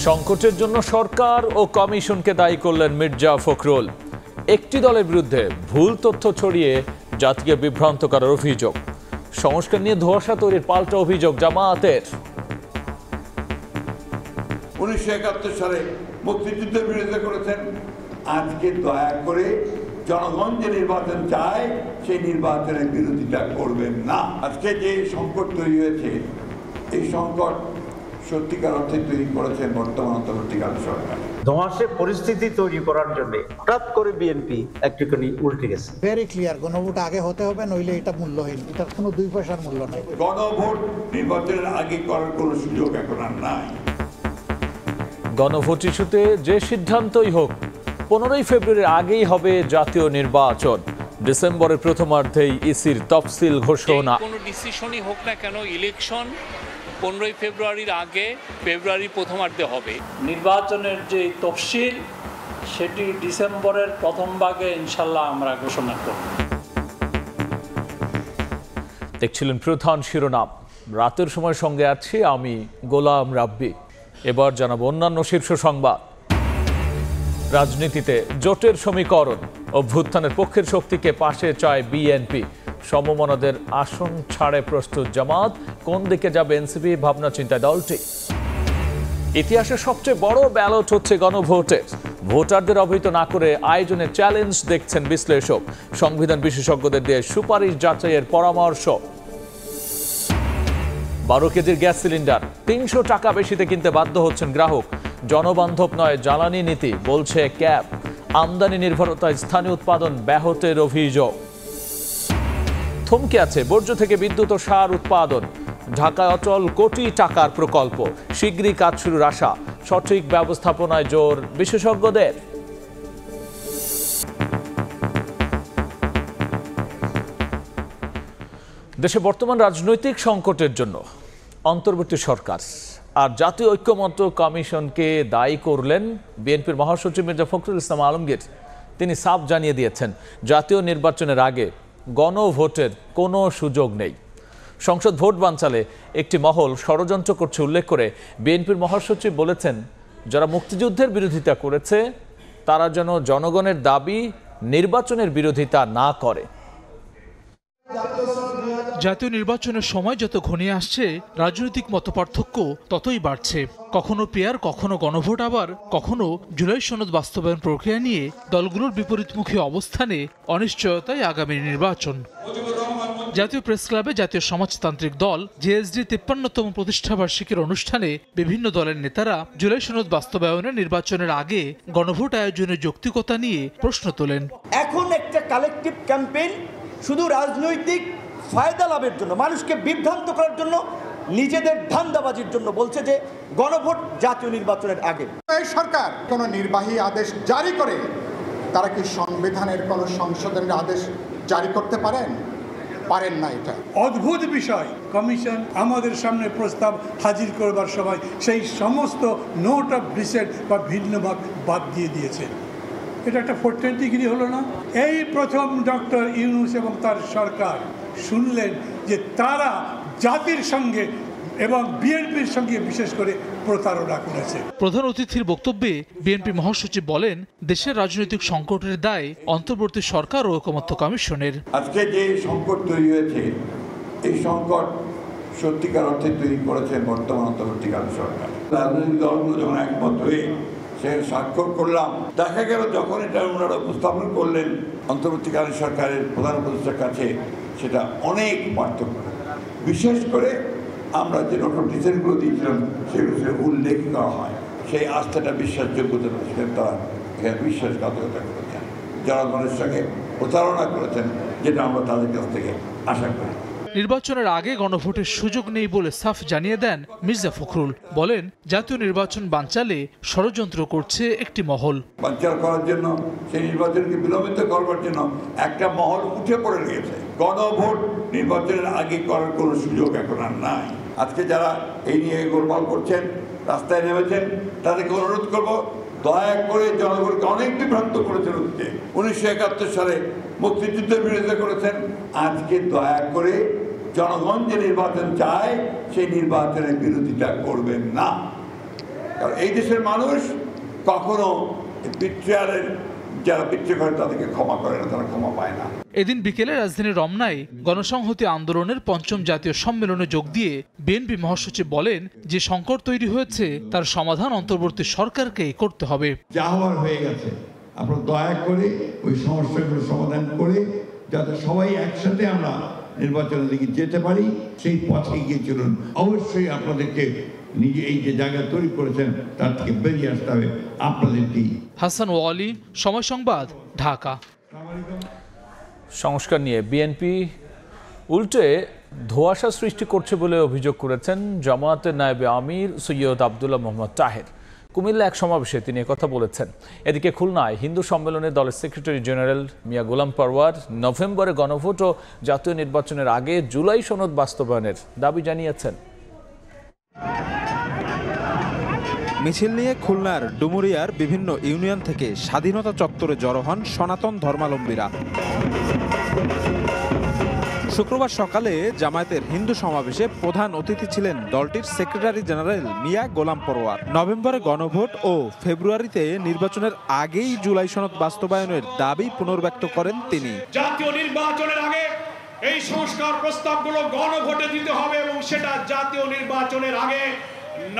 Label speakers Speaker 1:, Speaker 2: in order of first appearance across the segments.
Speaker 1: সংকটের জন্য সরকার ও কমিশনকে দায়ী করলেন মির্জা ফখরুল। একটি দলের বিরুদ্ধে ভুল তথ্য ছড়িয়ে জাতিকে বিভ্রান্ত করার অভিযোগ। সংস্কার নিয়ে ধোঁয়াশা তৈরির পাল্টা অভিযোগ জামায়াতের।
Speaker 2: 1971 সালে মুক্তিযুদ্ধের বিরোধিতা করেছেন, আজকে দয়া করে জনগণ যে নির্বাচন চায় সেই নির্বাচনের বিরোধিতা করবেন না। আজকে যে সংকট তৈরি হয়েছে, এই সংকট সত্যিকার অর্থে তৈরি করেছেন বর্তমান অন্তর্বর্তীকালীন সরকার।
Speaker 3: ধোঁয়াশে পরিস্থিতি তৈরি করার জন্য হঠাৎ করে বিএনপি একটুখানি উল্টে গেছে।
Speaker 4: ভেরি ক্লিয়ার, গণভোট আগে হতে হবে, নইলে এটা মূল্যহীন, এটার কোনো 2 পয়সার মূল্য নাই।
Speaker 2: গণভোট নির্বাচনের আগে করার কোনো সুযোগ এখন আর নাই।
Speaker 1: গণভোট ইস্যুতে যে সিদ্ধান্তই হোক, 15ই ফেব্রুয়ারির আগেই হবে জাতীয় নির্বাচন। ডিসেম্বরের প্রথমার্ধেই ইসির তফসিল ঘোষণা।
Speaker 5: কোনো ডিসিশনই হোক না কেন, ইলেকশন 15ই ফেব্রুয়ারির আগে ফেব্রুয়ারি প্রথমার্ধে হবে।
Speaker 6: নির্বাচনের যে তফসিল সেটি ডিসেম্বরের প্রথম ভাগে ইনশাল্লাহ আমরা ঘোষণা করব।
Speaker 1: দেখছিলেন প্রধান শিরোনাম। রাতের সময় সঙ্গে আছি আমি গোলাম রাব্বি। এবার জানাবো অন্যান্য শীর্ষ সংবাদ। রাজনীতিতে জোটের সমীকরণ, অভ্যুত্থানের পক্ষের শক্তিকে পাশে চায় বিএনপি। সমমনাদের আসন ছাড়ে প্রস্তুত জামাত। কোন দিকে যাবে এনসিপি, ভাবনা চিন্তায় দলটি। ইতিহাসের সবচেয়ে বড় ব্যালট হচ্ছে গণভোটের। ভোটারদের অবহিত না করে আয়োজনে চ্যালেঞ্জ দেখছেন বিশ্লেষক। সংবিধান বিশেষজ্ঞদের দিয়ে সুপারিশ যাচাইয়ের পরামর্শ। 12 কেজির গ্যাস সিলিন্ডার 300 টাকা বেশিতে কিনতে বাধ্য হচ্ছেন গ্রাহক। জনবান্ধব নয় জ্বালানি নীতি, বলছে ক্যাব। আমদানি নির্ভরতায় স্থানীয় উৎপাদন ব্যাহতের অভিযোগ। থমকে আছে বর্জ্য থেকে বিদ্যুৎ ও সার উৎপাদন। ঢাকায় অচল কোটি টাকার প্রকল্প, শীঘ্রই কাজ শুরুর আশা। সঠিক ব্যবস্থাপনায় জোর বিশেষজ্ঞদের। দেশে বর্তমান রাজনৈতিক সংকটের জন্য অন্তর্বর্তী সরকার আর জাতীয় ঐক্যমত্য কমিশনকে দায়ী করলেন বিএনপির মহাসচিব মির্জা ফখরুল ইসলাম আলমগীর। তিনি সাফ জানিয়ে দিয়েছেন, জাতীয় নির্বাচনের আগে গণভোটের কোনো সুযোগ নেই। সংসদ ভোট বানচালে একটি মহল ষড়যন্ত্র করছে উল্লেখ করে বিএনপির মহাসচিব বলেছেন, যারা মুক্তিযুদ্ধের বিরোধিতা করেছে তারা যেন জনগণের দাবি নির্বাচনের বিরোধিতা না করে।
Speaker 7: জাতীয় নির্বাচনের সময় যত ঘনিয়ে আসছে, রাজনৈতিক মতপার্থক্য ততই বাড়ছে। কখনো পেয়ার, কখনো গণভোট, আবার কখনো জুলাই সনদ বাস্তবায়ন প্রক্রিয়া নিয়ে দলগুলোর বিপরীতমুখী অবস্থানে, অনিশ্চয়তায় আগামী নির্বাচন। জাতীয় প্রেস ক্লাবে জাতীয় সমাজতান্ত্রিক দল জেএসডি 53তম প্রতিষ্ঠাবার্ষিকীর অনুষ্ঠানে বিভিন্ন দলের নেতারা জুলাই সনদ বাস্তবায়নের নির্বাচনের আগে গণভোট আয়োজনের যৌক্তিকতা নিয়ে প্রশ্ন তোলেন।
Speaker 8: এখন একটা কালেকটিভ ক্যাম্পেইন শুধু রাজনৈতিক ফায়দা লাভের জন্য, মানুষকে বিভ্রান্ত করার জন্য, নিজেদের ধান্দাবাজির জন্য বলছে যে গণভোট জাতীয় নির্বাচনের আগে।
Speaker 9: এই সরকার কোন নির্বাহী আদেশ জারি করে তারা কি সংবিধানের কোন সংশোধনের আদেশ জারি করতে পারেন না। এটা
Speaker 10: অদ্ভুত বিষয়। কমিশন আমাদের সামনে প্রস্তাব হাজির করবার সময় সেই সমস্ত নোট অফ ডিসেন্ট বা ভিন্ন মত বাদ দিয়ে দিয়েছেন। এটা একটা 4th ডিগ্রি হলো না? এই প্রথম ডক্টর ইউনূস এবং তার সরকার শুনলেন যে তারা জাতির সঙ্গে এবং বিএনপির সঙ্গে বিশেষ করে প্রতারণা করেছে।
Speaker 7: প্রধান অতিথির বক্তব্যে বিএনপি মহাসচিব বলেন, দেশের রাজনৈতিক সংকটের দায় অন্তর্বর্তী সরকার ও ঐকমত্য কমিশনের।
Speaker 2: আজকে যে সংকট তৈরি হয়েছে, এই সংকট সত্যিকার অর্থে তৈরি করেছেন বর্তমান অন্তর্বর্তীকালীন সরকার। রাজনৈতিক দলগুলো যখন একমত হয়ে সে স্বাক্ষর করলাম, দেখা গেল যখন এটা ওনারা উপস্থাপন করলেন অন্তর্বর্তীকালীন সরকারের প্রধান উপদেষ্টার কাছে, সেটা অনেক পার্থক্য। বিশেষ করে আমরা যে নোট অফ ডিসেন্টগুলো দিয়েছিলাম সেগুলো উল্লেখ করা হয়, সেই আস্থাটা বিশ্বাসযোগ্যতা সেটা তারা এখানে বিশ্বাসঘাতকতা করেছেন, জনগণের সঙ্গে প্রতারণা করেছেন, যেটা আমরা তাদের কাছ থেকে আশা করি।
Speaker 7: নির্বাচনের আগে গণভোটের সুযোগ নেই বলে সাফ জানিয়ে দেন মির্জা ফখরুল। বলেন, জাতীয় নির্বাচন বানচালে ষড়যন্ত্র করছে একটি মহল।
Speaker 2: বানচাল করার জন্য, সেই নির্বাচনকে বিলম্বিত করবার জন্য একটা মহল উঠে পড়ে গিয়েছে। গণভোট নির্বাচনের আগে করার কোনো সুযোগ এখন আর নাই। আজকে যারা এই নিয়ে গোলমাল করছেন, রাস্তায় নেমেছেন, তাদেরকে অনুরোধ করব, দয়া করে জনগণকে অনেক বিভ্রান্ত করেছেন। 1971 সালে মুক্তিযুদ্ধের বিরোধিতা করেছেন, আজকে দয়া করে জনগণ যে নির্বাচন চায় সেই নির্বাচনের বিরোধিতা করবেন না। কারণ এই দেশের মানুষ কখনো বিট্রিয়ালের যারা বিট্রিয়া করে তাদেরকে ক্ষমা করে না, তারা ক্ষমা পায় না।
Speaker 7: এদিন বিকেলে রাজধানীর রমনায় গণসংহতি আন্দোলনের ৫ম জাতীয় সম্মেলনে যোগ দিয়ে বিএনপি মহাসচিব বলেন যে সংকট তৈরি হয়েছে তার সমাধান অন্তর্বর্তী সরকারকেই করতে হবে।
Speaker 2: যা হওয়ার হয়ে গেছে, আপনারা দয়া করে ওই সমস্যাগুলো সমাধান করে যাতে সবাই একসাথে আমরা নির্বাচনের দিকে যেতে পারি সেই পথে গিয়ে চলুন। অবশ্যই আপনাদেরকে নিজে এই যে জায়গা তৈরি করেছেন তার থেকে বেরিয়ে আসতে হবে আপনাদেরকেই।
Speaker 7: হাসান ওয়ালি, সময় সংবাদ, ঢাকা।
Speaker 1: সংস্কার নিয়ে বিএনপি উল্টে ধোঁয়াশা সৃষ্টি করছে বলে অভিযোগ করেছেন জামায়াতের নায়েবে আমির সৈয়দ আবদুল্লাহ মোহাম্মদ তাহের। কুমিল্লা এক সমাবেশে তিনি একথা বলেছেন। এদিকে খুলনায় হিন্দু সম্মেলনে দলের সেক্রেটারি জেনারেল মিয়া গোলাম পরওয়ার নভেম্বরে গণভোট ও জাতীয় নির্বাচনের আগে জুলাই সনদ বাস্তবায়নের দাবি জানিয়েছেন।
Speaker 11: মিছিল নিয়ে খুলনার ডুমুরিয়ার বিভিন্ন ইউনিয়ন থেকে স্বাধীনতা চত্বরে জড়ো হন সনাতন ধর্মাবলম্বীরা। শুক্রবার সকালে জামায়াতের হিন্দু সমাবেশে প্রধান অতিথি ছিলেন দলটির সেক্রেটারি জেনারেল মিয়া গোলাম পরওয়ার। নভেম্বরে গণভোট ও ফেব্রুয়ারিতে নির্বাচনের আগেই জুলাই সনদ বাস্তবায়নের দাবি পুনর্ব্যক্ত করেন তিনি।
Speaker 12: জাতীয় নির্বাচনের আগে এই সংস্কার প্রস্তাবগুলো গণভোটে দিতে হবে এবং সেটা জাতীয় নির্বাচনের আগে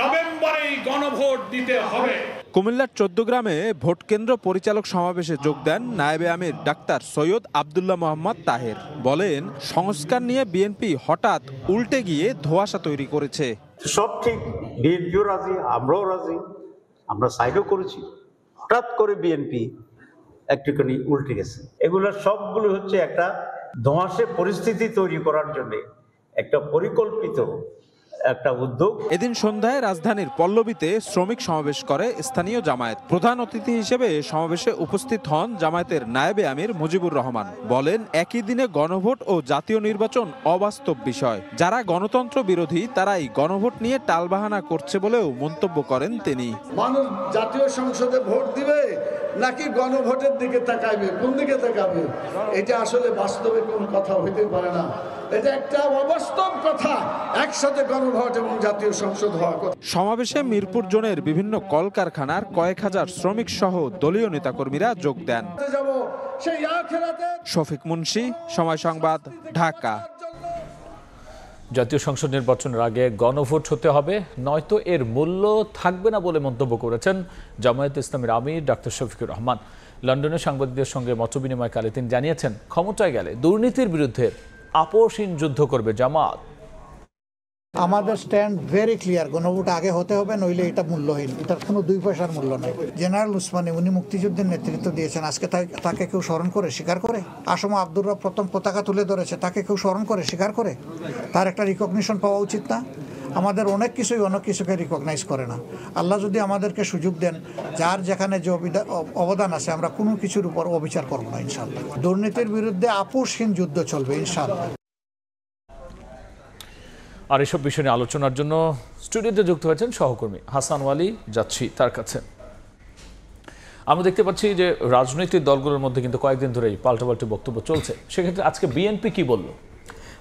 Speaker 12: নভেম্বরেই গণভোট দিতে হবে।
Speaker 11: কুমিল্লার ১৪ গ্রামে ভোট কেন্দ্র পরিচালক সমাবেশে যোগ দেন নায়েবে আমির ডাক্তার সৈয়দ আবদুল্লাহ মোহাম্মদ তাহের। বলেন, সংস্কার নিয়ে বিএনপি হঠাৎ উল্টে গিয়ে ধোঁয়াশা তৈরি করেছে।
Speaker 3: সব ঠিক, বিএনপিও রাজি, আমরাও রাজি, আমরা সাইডও করেছি। হঠাৎ করে বিএনপি একটুখানি উল্টে গেছে। এগুলো সবগুলো হচ্ছে একটা ধোঁয়াশে পরিস্থিতি তৈরি করার জন্য একটা পরিকল্পিত একটা উদ্যোগ।
Speaker 11: এদিন সন্ধ্যায় রাজধানীর পল্লবীতে শ্রমিক সমাবেশ করে স্থানীয় জামায়াত। প্রধান অতিথি হিসেবে সমাবেশে উপস্থিত হন জামায়াতের নায়েবে আমির মুজিবুর রহমান। বলেন, একই দিনে গণভোট ও জাতীয় নির্বাচন অবাস্তব বিষয়। যারা গণতন্ত্র বিরোধী তারাই গণভোট নিয়ে টালবাহানা করছে বলেও মন্তব্য করেন তিনি।
Speaker 13: মানুষ জাতীয় সংসদে ভোট দিবে নাকি গণভোটের দিকে তাকাইবে, কোন দিকে তাকাবে? এটা আসলে বাস্তবে কোন কথা হইতে পারে না। এটা একটা অবাস্তব কথা। একসাথে গণভোট এবং জাতীয় সংসদ হওয়া কথা।
Speaker 11: সমাবেশে মিরপুর জোনের বিভিন্ন কলকারখানার কয়েক হাজার শ্রমিক সহ দলীয় নেতাকর্মীরা যোগ দেন। শফিক মুন্সি, সময় সংবাদ, ঢাকা।
Speaker 1: জাতীয় সংসদ নির্বাচনের আগে গণভোট হতে হবে, নয়তো এর মূল্য থাকবে না বলে মন্তব্য করেছেন জামায়াত ইসলামের আমির ডাক্তার শফিকুর রহমান। লন্ডনে সাংবাদিকদের সঙ্গে মতবিনিময়কালে তিনি জানিয়েছেন, ক্ষমতায় গেলে দুর্নীতির বিরুদ্ধে আপোষহীন যুদ্ধ করবে জামাত।
Speaker 4: আমাদের স্ট্যান্ড ভেরি ক্লিয়ার, গণভোট আগে হতে হবে, নইলে এটা মূল্যহীন, এটার কোনো 2 পয়সার মূল্য নেই। জেনারেল উসমানী উনি মুক্তিযুদ্ধের নেতৃত্ব দিয়েছেন, আজকে তাকে কেউ স্মরণ করে, স্বীকার করে? আসম আব্দুর রব প্রথম পতাকা তুলে ধরেছে, তাকে কেউ স্মরণ করে, স্বীকার করে? তার একটা রিকগনিশন পাওয়া উচিত না? আমাদের অনেক কিছুকে রিকগনাইজ করে না। আল্লাহ যদি আমাদেরকে সুযোগ দেন, যার যেখানে যে অবদান আছে, আমরা কোনো কিছুর উপর অবিচার করবো না ইনশাআল্লাহ। দুর্নীতির বিরুদ্ধে আপোষহীন যুদ্ধ চলবে ইনশাআল্লাহ।
Speaker 1: আর এসব বিষয় নিয়ে আলোচনার জন্য স্টুডিওতে যুক্ত হয়েছেন সহকর্মী হাসান ওয়ালি। যাচ্ছি তার কাছে। আমরা দেখতে পাচ্ছি যে রাজনৈতিক দলগুলোর মধ্যে কিন্তু কয়েকদিন ধরেই পাল্টাপাল্টি বক্তব্য চলছে। সেক্ষেত্রে আজকে বিএনপি কি বলল?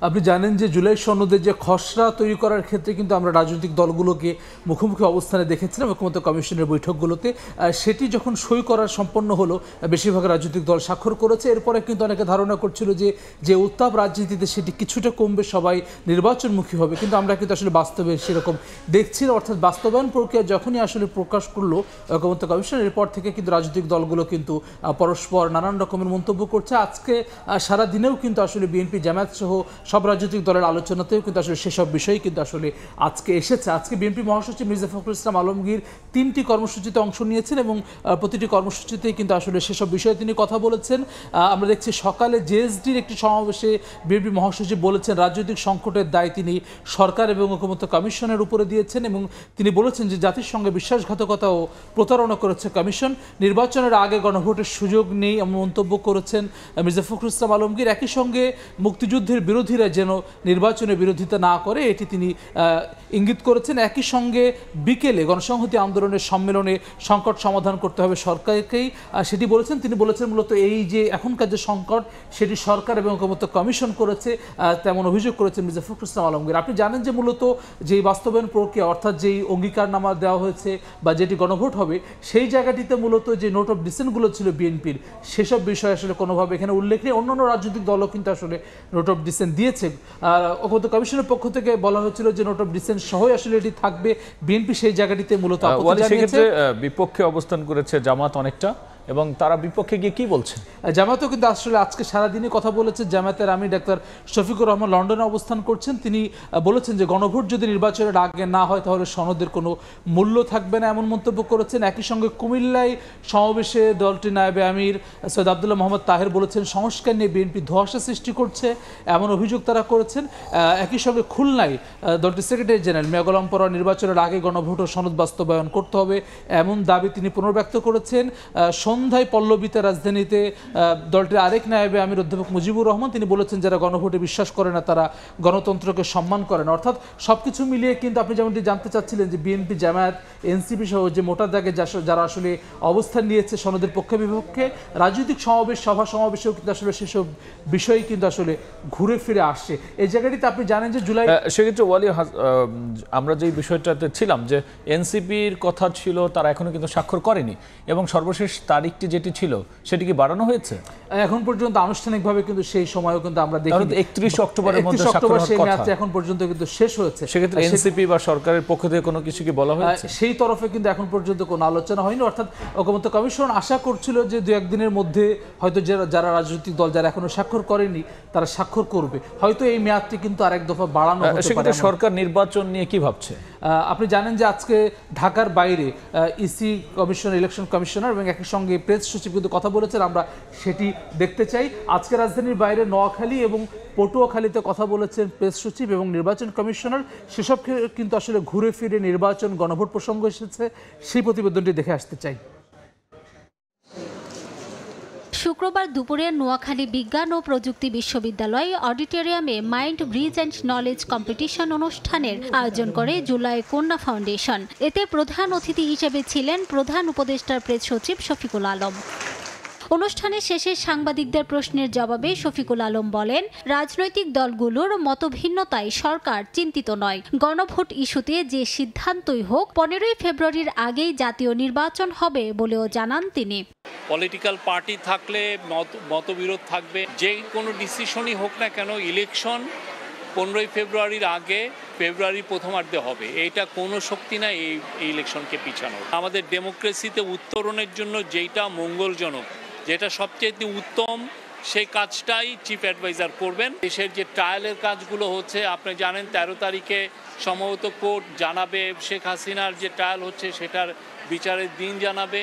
Speaker 7: আপনি জানেন যে জুলাই সনদের যে খসড়া তৈরি করার ক্ষেত্রে কিন্তু আমরা রাজনৈতিক দলগুলোকে মুখোমুখি অবস্থানে দেখেছিলাম ঐক্যমত্য কমিশনের বৈঠকগুলোতে। সেটি যখন সই করার সম্পন্ন হলো, বেশিরভাগ রাজনৈতিক দল স্বাক্ষর করেছে। এরপরে কিন্তু অনেকে ধারণা করছিল যে উত্তাপ রাজনীতিতে সেটি কিছুটা কমবে, সবাই নির্বাচনমুখী হবে, কিন্তু আমরা কিন্তু আসলে বাস্তবে সেরকম দেখছি না। অর্থাৎ বাস্তবায়ন প্রক্রিয়া যখনই আসলে প্রকাশ করলো ঐক্যমত্য কমিশন, এরপর থেকে কিন্তু রাজনৈতিক দলগুলো কিন্তু পরস্পর নানান রকমের মন্তব্য করছে। আজকে সারা দিনেও কিন্তু আসলে বিএনপি, জামায়াত সহ সব রাজনৈতিক দলের আলোচনাতেও কিন্তু আসলে সেসব বিষয়ই কিন্তু আসলে আজকে এসেছে। আজকে বিএনপি মহাসচিব মির্জা ফখরুল ইসলাম আলমগীর 3টি কর্মসূচিতে অংশ নিয়েছেন এবং প্রতিটি কর্মসূচিতেই কিন্তু আসলে সেসব বিষয়ে তিনি কথা বলেছেন। আমরা দেখছি সকালে জেএসডির একটি সমাবেশে বিএনপি মহাসচিব বলেছেন, রাজনৈতিক সংকটের দায় তিনি সরকার এবং ঐক্যমত্য কমিশনের উপরে দিয়েছেন এবং তিনি বলেছেন যে জাতির সঙ্গে বিশ্বাসঘাতকতা ও প্রতারণা করেছে কমিশন। নির্বাচনের আগে গণভোটের সুযোগ নেই এমন মন্তব্য করেছেন মির্জা ফখরুল ইসলাম আলমগীর। একই সঙ্গে মুক্তিযুদ্ধের বিরোধী বিরোধীরা যেন নির্বাচনে বিরোধিতা না করে এটি তিনি ইঙ্গিত করেছেন। একই সঙ্গে বিকেলে গণসংহতি আন্দোলনের সম্মেলনে সংকট সমাধান করতে হবে সরকারকেই, সেটি বলেছেন। তিনি বলেছেন মূলত এই যে এখনকার যে সংকট সেটি সরকার এবং ঐকমত্য কমিশন করেছে, তেমন অভিযোগ করেছেন মির্জা ফখরুল ইসলাম আলমগীর। আপনি জানেন যে মূলত যেই বাস্তবায়ন প্রক্রিয়া অর্থাৎ যেই অঙ্গীকারনামা দেওয়া হয়েছে বা যেটি গণভোট হবে সেই জায়গাটিতে মূলত যে নোট অফ ডিসেন্টগুলো ছিল বিএনপির সেসব বিষয় আসলে কোনোভাবে এখানে উল্লেখ নেই। অন্যান্য রাজনৈতিক দলও কিন্তু আসলে নোট অফ ডিসেন্ট দিয়েছে। ঐকমত্য কমিশনের পক্ষ থেকে বলা হয়েছিল যে নোট অফ ডিসেন্ট সহই আসলে এটি থাকবে, বিএনপি সেই জায়গাটিতে মূলত
Speaker 1: সেক্ষেত্রে বিপক্ষে অবস্থান করেছে জামাত অনেকটা, এবং তারা বিপক্ষে গিয়ে কি বলছে?
Speaker 7: জামাতও কিন্তু আসলে আজকে সারাদিনই কথা বলেছে। জামায়াতের আমির ডাক্তার শফিকুর রহমান লন্ডনে অবস্থান করছেন। তিনি বলেছেন যে গণভোট যদি নির্বাচনের আগে না হয় তাহলে সনদের কোনো মূল্য থাকবে না, এমন মন্তব্য করেছেন। একই সঙ্গে কুমিল্লায় সমাবেশে দলটির নায়েবে আমির সৈয়দ আব্দুল্লাহ মোহাম্মদ তাহের বলেছেন সংস্কার নিয়ে বিএনপি ধোঁয়াশা সৃষ্টি করছে, এমন অভিযোগ তারা করেছেন। একই সঙ্গে খুলনায় দলটির সেক্রেটারি জেনারেল মিয়া গোলাম পরোয়ার নির্বাচনের আগে গণভোট ও সনদ বাস্তবায়ন করতে হবে এমন দাবি তিনি পুনর্ব্যক্ত করেছেন। সন্ধ্যায় পল্লবীতে রাজধানীতে দলটির আরেক নায়েবে আমির অধ্যাপক মুজিবুর রহমান তিনি বলেছেন যারা গণভোটে বিশ্বাস করে না তারা গণতন্ত্রকে সম্মান করে না। অর্থাৎ সবকিছু মিলিয়ে কিন্তু আপনি যেমনটি জানতে চাচ্ছিলেন যে বিএনপি, জামায়াত, এনসিপি সহ যে মোটা দাগে যারা আসলে অবস্থান নিয়েছে সনদের পক্ষে বিপক্ষে, রাজনৈতিক সমাবেশ সভা সমাবেশেও কিন্তু আসলে সেসব বিষয় কিন্তু আসলে ঘুরে ফিরে আসছে। এই জায়গাটিতে আপনি জানেন যে জুলাই,
Speaker 1: সেক্ষেত্রে ওয়ালি আমরা যে বিষয়টাতে ছিলাম যে এনসিপির কথা ছিল তারা এখনো কিন্তু স্বাক্ষর করেনি, এবং সর্বশেষ তারিখটি যেটি ছিল সেটি কি বাড়ানো হয়েছে?
Speaker 7: এখন পর্যন্ত আনুষ্ঠানিকভাবে কিন্তু সেই সময়ও কিন্তু আমরা দেখি
Speaker 1: 31 অক্টোবরের মধ্যে স্বাক্ষর
Speaker 7: সেই ম্যাচটা এখন পর্যন্ত কিন্তু শেষ হয়েছে।
Speaker 1: সেক্ষেত্রে এনসিপি বা সরকারের পক্ষ থেকে কোনো কিছু কি বলা হয়েছে?
Speaker 7: সেই তরফে কিন্তু এখন পর্যন্ত কোনো আলোচনা হয়নি। অর্থাৎ ঐকমত্য কমিশন আশা করছিল যে 2-1 দিনের মধ্যে হয়তো যারা রাজনৈতিক দল যারা এখনো স্বাক্ষর করেনি তারা স্বাক্ষর করবে, হয়তো এই মেয়াদটি কিন্তু আরেক দফা বাড়ানো হতে পারে।
Speaker 1: সেক্ষেত্রে সরকার নির্বাচন নিয়ে কি ভাবছে?
Speaker 7: আপনি জানেন যে আজকে ঢাকার বাইরে ইসি কমিশন, ইলেকশন কমিশনার এবং একই সঙ্গে প্রেস সচিব কিন্তু কথা বলেছেন, আমরা সেটি দেখতে চাই। আজকে রাজধানীর বাইরে নোয়াখালী এবং পটুয়াখালীতে কথা বলেছেন প্রেস সচিব এবং নির্বাচন কমিশনার। সেসব কিন্তু আসলে ঘুরে ফিরে নির্বাচন গণভোট প্রসঙ্গ এসেছে, সেই প্রতিবেদনটি দেখে আসতে চাই।
Speaker 14: শুক্রবার দুপুরে নোয়াখালী বিজ্ঞান ও প্রযুক্তি বিশ্ববিদ্যালয় অডিটোরিয়ামে mind bridge and knowledge competition অনুষ্ঠানের আয়োজন করে জুলাই কন্যা ফাউন্ডেশন। এতে প্রধান অতিথি হিসেবে ছিলেন প্রধান উপদেষ্টার প্রেস সচিব শফিকুল আলম। অনুষ্ঠানের শেষে সাংবাদিকদের প্রশ্নের জবাবে শফিকুল আলম বলেন, রাজনৈতিক দলগুলোর মতভিন্নতায় সরকার চিন্তিত নয়। গণভোট ইস্যুতে যে সিদ্ধান্তই হোক 15ই ফেব্রুয়ারির আগেই জাতীয় নির্বাচন হবে বলেও জানান তিনি।
Speaker 5: পলিটিক্যাল পার্টি থাকলে মতবিরোধ থাকবে, যে কোনো ডিসিশনই হোক না কেন ইলেকশন 15ই ফেব্রুয়ারির আগে ফেব্রুয়ারির প্রথমার্ধে হবে, এইটা কোনো শক্তি না এই ইলেকশনকে পিছানো। আমাদের ডেমোক্রেসিতে উত্তরণের জন্য যেটা মঙ্গলজনক, যেটা সবচেয়ে উত্তম, সেই কাজটাই চিফ অ্যাডভাইজার করবেন। দেশের যে ট্রায়ালের কাজগুলো হচ্ছে আপনি জানেন 13 তারিখে সম্ভবত কোর্ট জানাবে, শেখ হাসিনার যে ট্রায়াল হচ্ছে সেটার বিচারের দিন জানাবে।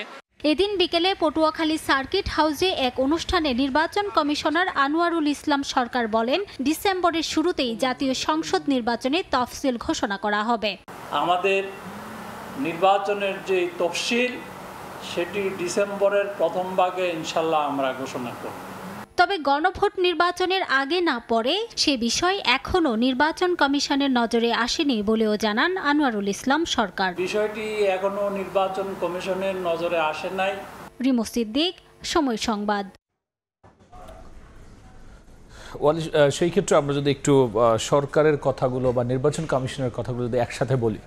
Speaker 14: এদিন বিকেলে পটুয়াখালী সার্কিট হাউসে এক অনুষ্ঠানে নির্বাচন কমিশনার আনোয়ারুল ইসলাম সরকার বলেন, ডিসেম্বরের শুরুতেই জাতীয় সংসদ নির্বাচনে তফসিল ঘোষণা করা হবে।
Speaker 6: আমাদের নির্বাচনের যে তফসিল সেটি ডিসেম্বরের প্রথম ভাগে ইনশাল্লাহ আমরা ঘোষণা করব।
Speaker 14: তবে গণভোট নির্বাচনের আগে না পরে সে বিষয় এখনো নির্বাচন কমিশনের নজরে আসেনি বলেও জানান আনোয়ারুল ইসলাম সরকার।
Speaker 6: বিষয়টি এখনো নির্বাচন কমিশনের নজরে আসে নাই।
Speaker 14: রিমু সিদ্দিক, সময় সংবাদ।
Speaker 1: সেই ক্ষেত্রে আমরা যদি একটু সরকারের কথাগুলো বা নির্বাচন কমিশনের কথাগুলো যদি একসাথে বলি,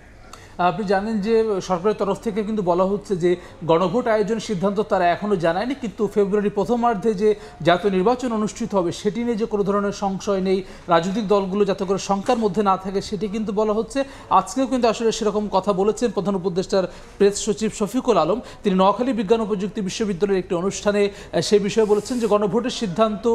Speaker 7: আপনি জানেন যে সরকারের তরফ থেকে কিন্তু বলা হচ্ছে যে গণভোট আয়োজন সিদ্ধান্ত তারা এখনো জানায়নি, কিন্তু ফেব্রুয়ারি প্রথমার্ধে যে জাতীয় নির্বাচন অনুষ্ঠিত হবে সেটি নিয়ে যে কোনো ধরনের সংশয় নেই, রাজনৈতিক দলগুলো যাতে করে শঙ্কার মধ্যে না থাকে সেটি কিন্তু বলা হচ্ছে। আজকেও কিন্তু আসলে সেরকম কথা বলেছেন প্রধান উপদেষ্টার প্রেস সচিব শফিকুল আলম। তিনি নোয়াখালী বিজ্ঞান ও প্রযুক্তি বিশ্ববিদ্যালয়ের একটি অনুষ্ঠানে সেই বিষয়ে বলেছেন যে গণভোটের সিদ্ধান্ত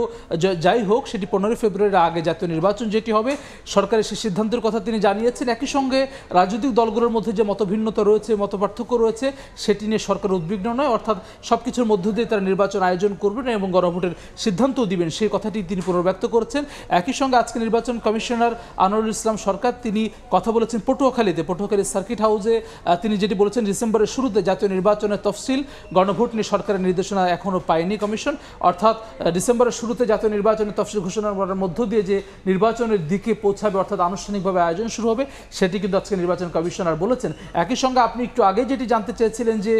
Speaker 7: যাই হোক সেটি 15ই ফেব্রুয়ারির আগে জাতীয় নির্বাচন যেটি হবে, সরকারের সেই সিদ্ধান্তের কথা তিনি জানিয়েছেন। একই সঙ্গে রাজনৈতিক দলগুলোর দলগুলোর মধ্যে যে মতভিন্নতা রয়েছে, মতপার্থক্য রয়েছে, সেটি নিয়ে সরকার উদ্বিগ্ন নয়, অর্থাৎ সবকিছুর মধ্য দিয়ে তারা নির্বাচন আয়োজন করবেন এবং গণভোটের সিদ্ধান্তও দিবেন, সেই কথাটি তিনি পুনর্ব্যক্ত করেছেন। একই সঙ্গে আজকে নির্বাচন কমিশনার আনোয়ারুল ইসলাম সরকার তিনি কথা বলেছেন পটুয়াখালী সার্কিট হাউসে। তিনি যেটি বলেছেন, ডিসেম্বরের শুরুতে জাতীয় নির্বাচনের তফসিল গণভোট নিয়ে সরকারের নির্দেশনা এখনও পায়নি কমিশন, অর্থাৎ ডিসেম্বরের শুরুতে জাতীয় নির্বাচনের তফসিল ঘোষণা করার মধ্য দিয়ে যে নির্বাচনের দিকে পৌঁছাবে, অর্থাৎ আনুষ্ঠানিকভাবে আয়োজন শুরু হবে, সেটি কিন্তু আজকে নির্বাচন কমিশনার বলেছেন। একই সঙ্গে আপনি একটু আগে যেটি জানতে চেয়েছিলেন যে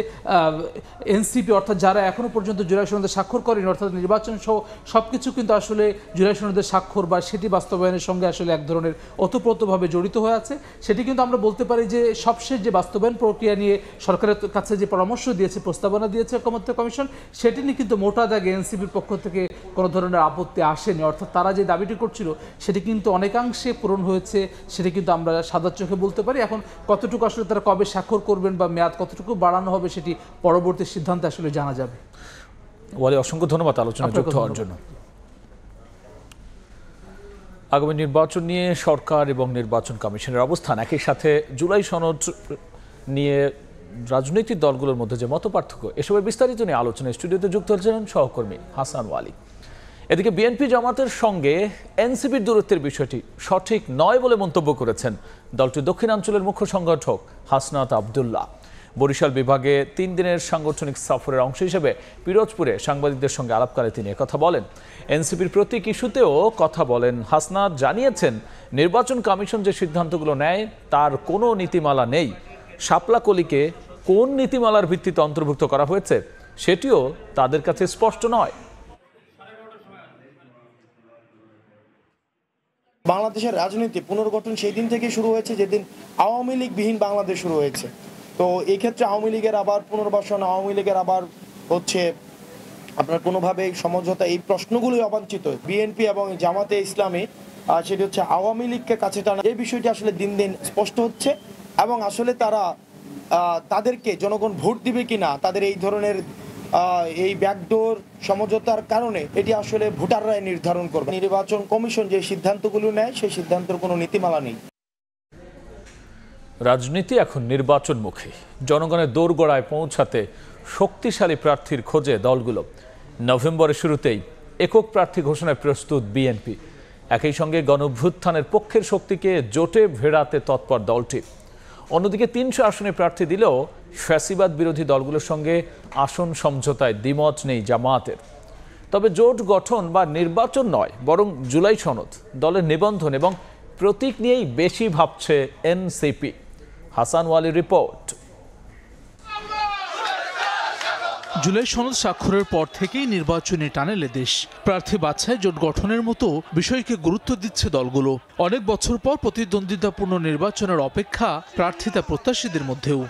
Speaker 7: এনসিপি অর্থাৎ যারা এখনও পর্যন্ত জুলাই সনদে স্বাক্ষর করেনি, অর্থাৎ নির্বাচন সহ সব কিছু কিন্তু আসলে জুলাই সনদের স্বাক্ষর বা সেটি বাস্তবায়নের সঙ্গে আসলে এক ধরনের ওতপ্রোতভাবে জড়িত হয়ে আছে, সেটি কিন্তু আমরা বলতে পারি যে সবশেষ যে বাস্তবায়ন প্রক্রিয়া নিয়ে সরকারের কাছে যে পরামর্শ দিয়েছে, প্রস্তাবনা দিয়েছে ঐকমত্য কমিশন, সেটি নিয়ে কিন্তু মোটা দাগে এনসিপির পক্ষ থেকে কোনো ধরনের আপত্তি আসেনি। অর্থাৎ তারা যে দাবিটি করছিল সেটি কিন্তু অনেকাংশে পূরণ হয়েছে, সেটি কিন্তু আমরা সাদা চোখে বলতে পারি। এখন কতটুকু আসলে তারা কবে স্বাক্ষর করবেন বা মেয়াদ কতটুকু বাড়ানো হবে সেটি পরবর্তী সিদ্ধান্তে আসলে জানা যাবে।
Speaker 1: ওয়ালি, অসংখ্য ধন্যবাদ আলোচনায় যুক্ত হওয়ার জন্য। আগামী নির্বাচন নিয়ে সরকার এবং নির্বাচন কমিশনের অবস্থান, একই সাথে জুলাই সনদ নিয়ে রাজনৈতিক দলগুলোর মধ্যে যে মতপার্থক্য, এসবের বিস্তারিত নিয়ে আলোচনায় স্টুডিওতে যুক্ত হচ্ছেন সহকর্মী হাসান ওয়ালি। এদিকে বিএনপি জামাতের সঙ্গে এনসিপির দূরত্বের বিষয়টি সঠিক নয় বলে মন্তব্য করেছেন দলটির দক্ষিণাঞ্চলের মুখ্য সংগঠক হাসনাত আবদুল্লাহ। বরিশাল বিভাগে 3 দিনের সাংগঠনিক সফরের অংশ হিসেবে পিরোজপুরে সাংবাদিকদের সঙ্গে আলাপকালে তিনি কথা বলেন। এনসিপির প্রতীক ইস্যুতেও কথা বলেন হাসনাত। জানিয়েছেন, নির্বাচন কমিশন যে সিদ্ধান্তগুলো নেয় তার কোনো নীতিমালা নেই। শাপলা কলিকে কোন নীতিমালার ভিত্তিতে অন্তর্ভুক্ত করা হয়েছে সেটিও তাদের কাছে স্পষ্ট নয়।
Speaker 15: বাংলাদেশের রাজনীতি পুনর্গঠন সেই দিন থেকে শুরু হয়েছে যেদিন আওয়ামী লীগবিহীন বাংলাদেশ শুরু হয়েছে। তো এই ক্ষেত্রে আওয়ামী লীগের আবার পুনর্বাসন, আওয়ামী লীগের আবার হচ্ছে আপনার কোনোভাবে সমঝোতা, এই প্রশ্নগুলোই অবাঞ্ছিত। বিএনপি এবং জামাতে ইসলামী সেটি হচ্ছে আওয়ামী লীগকে কাছে টানা, এই বিষয়টি আসলে দিন দিন স্পষ্ট হচ্ছে এবং আসলে তাদেরকে জনগণ ভোট দিবে কিনা, তাদের এই ধরনের এই ব্যাকডোর সমঝোতার কারণে এটি আসলে ভোটাররাই নির্ধারণ করবে। নির্বাচন কমিশন যে সিদ্ধান্তগুলো নেয় সেই সিদ্ধান্তের কোনো নীতিমালা নেই।
Speaker 1: রাজনীতি এখন নির্বাচনমুখী। জনগণের দোরগোড়ায় পৌঁছাতে শক্তিশালী প্রার্থীর খোঁজে দলগুলো। নভেম্বরের শুরুতেই একক প্রার্থী ঘোষণায় প্রস্তুত বিএনপি। একই সঙ্গে গণঅভ্যুত্থানের পক্ষের শক্তিকে জোটে ভেড়াতে তৎপর দলটি। অন্যদিকে 300 আসনে প্রার্থী দিলেও ফ্যাসিবাদ বিরোধী দলগুলোর সঙ্গে আসন সমঝোতায় দ্বিমত নেই জামায়াতের। তবে জোট গঠন বা নির্বাচন নয়, বরং জুলাই সনদ, দলের নিবন্ধন এবং প্রতীক নিয়েই বেশি ভাবছে এনসিপি। হাসান ওয়ালির রিপোর্ট।
Speaker 7: জুলাই সনদ স্বাক্ষরের পর থেকেই নির্বাচনী টানেলে দেশ। প্রার্থী বাছাই, জোট গঠনের মতো বিষয়কে গুরুত্ব দিচ্ছে দলগুলো। অনেক বছর পর প্রতিদ্বন্দ্বিতাপূর্ণ নির্বাচনের অপেক্ষা প্রার্থিতা প্রত্যাশীদের মধ্যেও।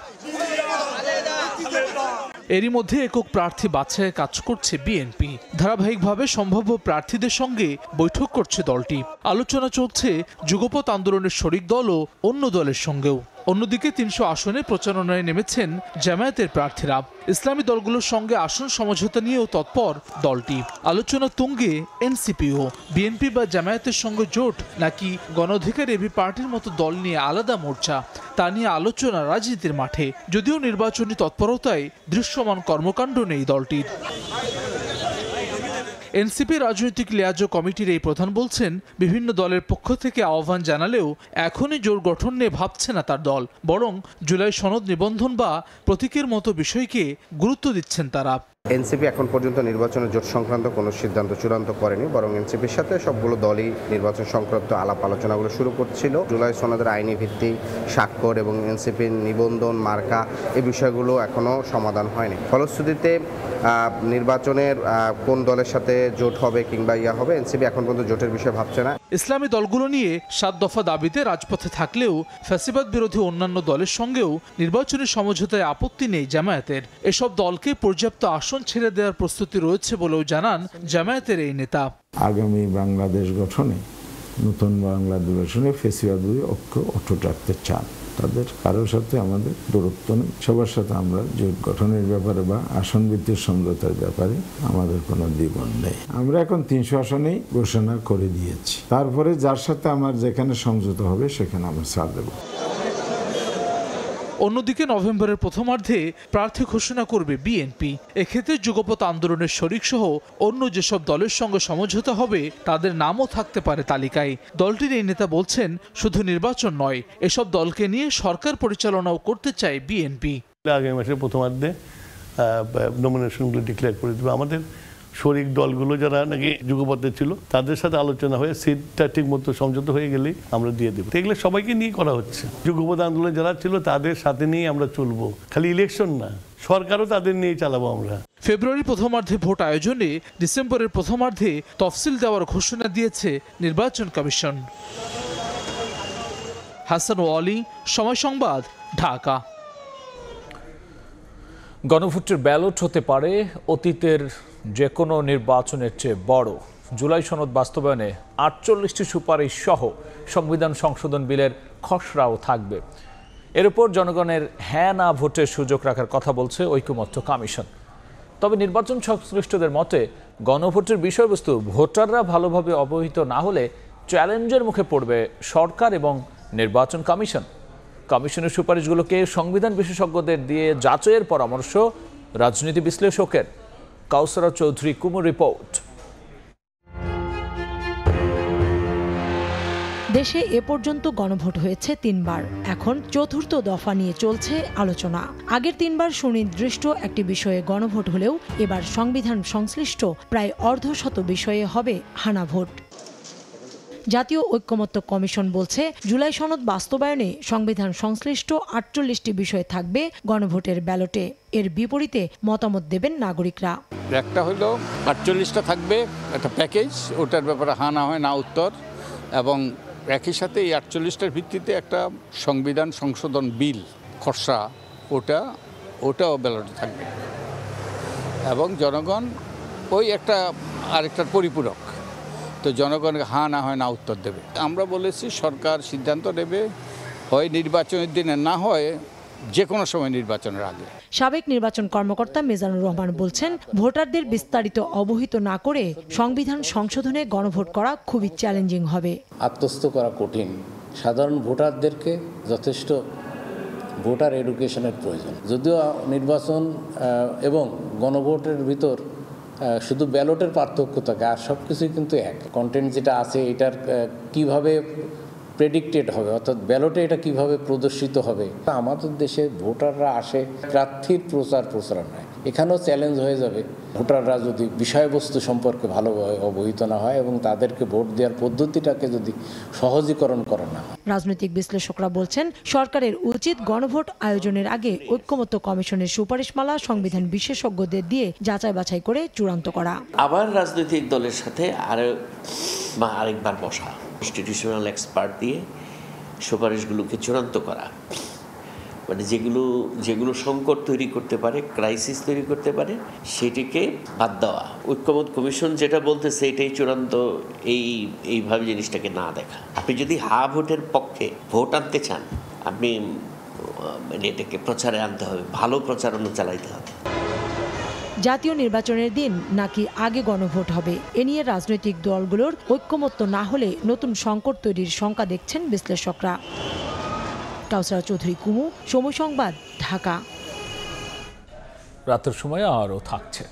Speaker 7: এরই মধ্যে একক প্রার্থী বাছাইয়ে কাজ করছে বিএনপি। ধারাবাহিকভাবে সম্ভাব্য প্রার্থীদের সঙ্গে বৈঠক করছে দলটি। আলোচনা চলছে যুগপৎ আন্দোলনের শরিক দল ও অন্য দলের সঙ্গেও। অন্যদিকে 300 আসনে প্রচারণায় নেমেছেন জামায়াতের প্রার্থীরা। ইসলামী দলগুলোর সঙ্গে আসন সমঝোতা নিয়েও তৎপর দলটি। আলোচনা তুঙ্গে এনসিপিও। বিএনপি বা জামায়াতের সঙ্গে জোট নাকি গণ অধিকার এবি পার্টির মতো দল নিয়ে আলাদা মোর্চা, তা নিয়ে আলোচনা রাজনীতির মাঠে। যদিও নির্বাচনী তৎপরতায় দৃশ্যমান কর্মকাণ্ড নেই দলটির। এনসিপি রাজনৈতিক লিয়াজ কমিটির এই প্রধান বলছেন, বিভিন্ন দলের পক্ষ থেকে আহ্বান জানালেও এখনই জোট গঠন নিয়ে ভাবছে না তার দল, বরং জুলাই সনদ নিবন্ধন বা প্রতীকের মতো বিষয়কে গুরুত্ব দিচ্ছেন তারা।
Speaker 16: এনসিপি এখন পর্যন্ত নির্বাচনের জোট সংক্রান্ত কোনো সিদ্ধান্ত চূড়ান্ত করেনি, বরং এনসিপির সাথে সবগুলো দলই নির্বাচন সংক্রান্ত আলাপ আলোচনাগুলো শুরু করছিল। জুলাই সনদের আইনি ভিত্তি, স্বাক্ষর এবং এনসিপির নিবন্ধন, মার্কা, এই বিষয়গুলো এখনও সমাধান হয়নি। ফলশ্রুতিতে নির্বাচনের কোন দলের সাথে জোট হবে কিংবা হবে, এনসিপি এখন পর্যন্ত জোটের বিষয়ে ভাবছে না।
Speaker 7: ইসলামী দলগুলো নিয়ে 7 দফা দাবিতে রাজপথে থাকলেও ফ্যাসিবাদ বিরোধী অন্যান্য দলের সঙ্গেও নির্বাচনী সমঝোতায় আপত্তি নেই জামায়াতের। এসব দলকে পর্যাপ্ত আসন ছেড়ে দেওয়ার প্রস্তুতি রয়েছে বলেও জানান জামায়াতের এই নেতা।
Speaker 17: আগামী বাংলাদেশ গঠনে, নতুন বাংলাদেশ গঠনে ফ্যাসিবাদ বিরোধী ঐক্য অটুট রাখতে চান। তাদের কারোর সাথে আমাদের দূরত্ব নেই। সবার সাথে আমরা জোট গঠনের ব্যাপারে বা আসন ভিত্তিক সমঝোতার ব্যাপারে আমাদের কোনো দ্বিমত নেই। আমরা এখন 300 আসনেই ঘোষণা করে দিয়েছি। তারপরে যার সাথে আমার যেখানে সমঝোতা হবে সেখানে আমরা ছাড় দেব।
Speaker 7: অন্যদিকে নভেম্বরের প্রথমার্ধে প্রার্থী ঘোষণা করবে বিএনপি। এক্ষেত্রে যুগপৎ আন্দোলনের শরিক সহ অন্য যেসব দলের সঙ্গে সমঝোতা হবে তাদের নামও থাকতে পারে তালিকায়। দলটির এই নেতা বলছেন, শুধু নির্বাচন নয়, এসব দলকে নিয়ে সরকার পরিচালনাও করতে চায় বিএনপি।
Speaker 18: আগামী মাসের প্রথমার্ধে নমিনেশনগুলো ডিক্লেয়ার করে দেবে। আমাদের শরিক দলগুলো যারা নাকি যুগপথে ছিল তাদের সাথে আলোচনা হয়ে সিটটা ঠিক মতো সমঝোতা হয়ে গেলেই আমরা দিয়ে দেবো। এগুলো সবাইকে নিয়ে করা হচ্ছে। যুগপথ আন্দোলনে যারা ছিল তাদের সাথে নিয়ে আমরা চলবো, খালি ইলেকশন না, সরকারও তাদের নিয়ে চালাবো আমরা।
Speaker 7: ফেব্রুয়ারি প্রথমার্ধে ভোট আয়োজনে ডিসেম্বরের প্রথমার্ধে তফসিল দেওয়ার ঘোষণা দিয়েছে নির্বাচন কমিশন। হাসান ওয়ালি, সময় সংবাদ, ঢাকা।
Speaker 1: গণভোটের ব্যালট হতে পারে অতীতের যে কোনো নির্বাচনের চেয়ে বড়। জুলাই সনদ বাস্তবায়নে 48টি সুপারিশ সহ সংবিধান সংশোধন বিলের খসড়াও থাকবে। এর উপর জনগণের হ্যাঁ না ভোটের সুযোগ রাখার কথা বলছে ঐকমত্য কমিশন। তবে নির্বাচন সংশ্লিষ্টদের মতে গণভোটের বিষয়বস্তু ভোটাররা ভালোভাবে অবহিত না হলে চ্যালেঞ্জের মুখে পড়বে সরকার এবং নির্বাচন কমিশন। কমিশনের সুপারিশগুলোকে সংবিধান বিশেষজ্ঞদের দিয়ে যাচাইয়ের পরামর্শ রাজনীতি বিশ্লেষকের। কাউসারা চৌধুরী কুমুর রিপোর্ট।
Speaker 19: দেশে এ পর্যন্ত গণভোট হয়েছে 3 বার। এখন চতুর্থ দফা নিয়ে চলছে আলোচনা। আগের 3 বার সুনির্দিষ্ট একটি বিষয়ে গণভোট হলেও এবার সংবিধান সংশ্লিষ্ট প্রায় অর্ধশত বিষয়ে হবে হানা ভোট। জাতীয় ঐকমত্য কমিশন বলছে, জুলাই সনদ বাস্তবায়নে সংবিধান সংশ্লিষ্ট 48টি বিষয় থাকবে গণভোটের ব্যালটে। এর বিপরীতে মতামত দেবেন নাগরিকরা।
Speaker 20: একটা হলো 48টা থাকবে একটা প্যাকেজ, ওটার ব্যাপারে হা না হয় না উত্তর, এবং একই সাথে এই 48টার ভিত্তিতে একটা সংবিধান সংশোধন বিল খসড়া, ওটাও ব্যালটে থাকবে। এবং জনগণ ওই আরেকটার পরিপূরক, তো জনগণকে হা না হয় না উত্তর দেবে। আমরা বলেছি সরকার সিদ্ধান্ত নেবে, হয় নির্বাচনের দিনে, না হয় যে কোনো সময় নির্বাচনের আগে।
Speaker 19: সাবেক নির্বাচন কর্মকর্তা মিজানুর রহমান বলছেন, ভোটারদের বিস্তারিত অবহিত না করে সংবিধান সংশোধনে গণভোট করা খুবই চ্যালেঞ্জিং হবে।
Speaker 21: আত্মস্থ করা কঠিন। সাধারণ ভোটারদেরকে যথেষ্ট ভোটার এডুকেশনের প্রয়োজন। যদিও নির্বাচন এবং গণভোটের ভিতর শুধু ব্যালটের পার্থক্য থাকে, আর সব কিছুই কিন্তু এক। কন্টেন্ট যেটা আছে এটার কিভাবে প্রেডিক্টেড হবে, অর্থাৎ ব্যালটে এটা কিভাবে প্রদর্শিত হবে। আমাদের দেশে ভোটাররা আসে প্রার্থীর প্রচারণায়, এখানেও চ্যালেঞ্জ হয়ে যাবে। ভোটাররা যদি বিষয়বস্তু সম্পর্কে ভালোভাবে অবহিত না হয় এবং তাদেরকে ভোট দেওয়ার পদ্ধতিটাকে যদি সহজীকরণ করা না হয়।
Speaker 19: রাজনৈতিক বিশ্লেষকরা বলছেন, সরকারের উচিত গণভোট আয়োজনের আগে ঐকমত্য কমিশনের সুপারিশমালা সংবিধান বিশেষজ্ঞদের দিয়ে যাচাই বাছাই করে চূড়ান্ত করা।
Speaker 22: আবার রাজনৈতিক দলের সাথে আরেকবার বসা, ইনস্টিটিউশনাল এক্সপার্ট দিয়ে সুপারিশগুলোকে চূড়ান্ত করা, মানে যেগুলো সংকট তৈরি করতে পারে, ক্রাইসিস তৈরি করতে পারে, সেটিকে বাদ দেওয়া। ঐকমত্য কমিশন যেটা বলতেছে এটাই চূড়ান্ত, এইভাবে জিনিসটাকে না দেখা। আপনি যদি ভোটের পক্ষে ভোট আনতে চান, আপনি এটাকে প্রচারে আনতে হবে, ভালো প্রচারণা চালাইতে হবে।
Speaker 19: জাতীয় নির্বাচনের দিন নাকি আগে গণভোট হবে, এ নিয়ে রাজনৈতিক দলগুলোর ঐকমত্য না হলে নতুন সংকট তৈরির শঙ্কা দেখছেন বিশ্লেষকরা। কাউসারা চৌধুরী কুমু, সময় সংবাদ, ঢাকা।
Speaker 1: রাতের সময় আরও থাকছে।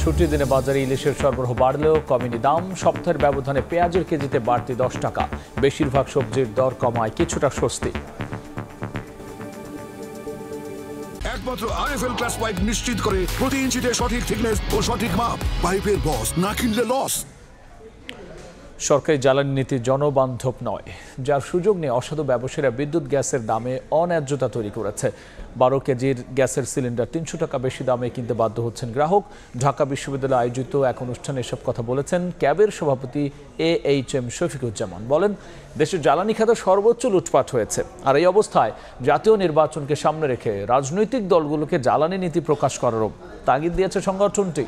Speaker 1: ছুটির দিনে বাজারে ইলিশের সরবরাহ বাড়লেও কমেনি দাম। সপ্তাহের ব্যবধানে পেঁয়াজের কেজিতে বাড়তি 10 টাকা। বেশিরভাগ সবজির দর কমায় কিছুটা স্বস্তি।
Speaker 23: একমাত্র আরএফএল ক্লাস পাইপ নিশ্চিত করে প্রতি ইঞ্চিতে সঠিক থিকনেস ও সঠিক মাপ। পাইপের বস, না কিনলে লস।
Speaker 1: সরকারি জ্বালানি নীতি জনবান্ধব নয়, যার সুযোগ নিয়ে অসাধু ব্যবসায়ীরা বিদ্যুৎ গ্যাসের দামে অন্যায্যতা তৈরি করেছে। 12 কেজির গ্যাসের সিলিন্ডার 300 টাকা বেশি দামে কিনতে বাধ্য হচ্ছেন গ্রাহক। ঢাকা বিশ্ববিদ্যালয়ে আয়োজিত এক অনুষ্ঠানে এসব কথা বলেছেন ক্যাবের সভাপতি AHM শফিকুজ্জামান। বলেন, দেশের জ্বালানি খাতে সর্বোচ্চ লুটপাট হয়েছে, আর এই অবস্থায় জাতীয় নির্বাচনকে সামনে রেখে রাজনৈতিক দলগুলোকে জ্বালানি নীতি প্রকাশ করারও তাগিদ দিয়েছে সংগঠনটি।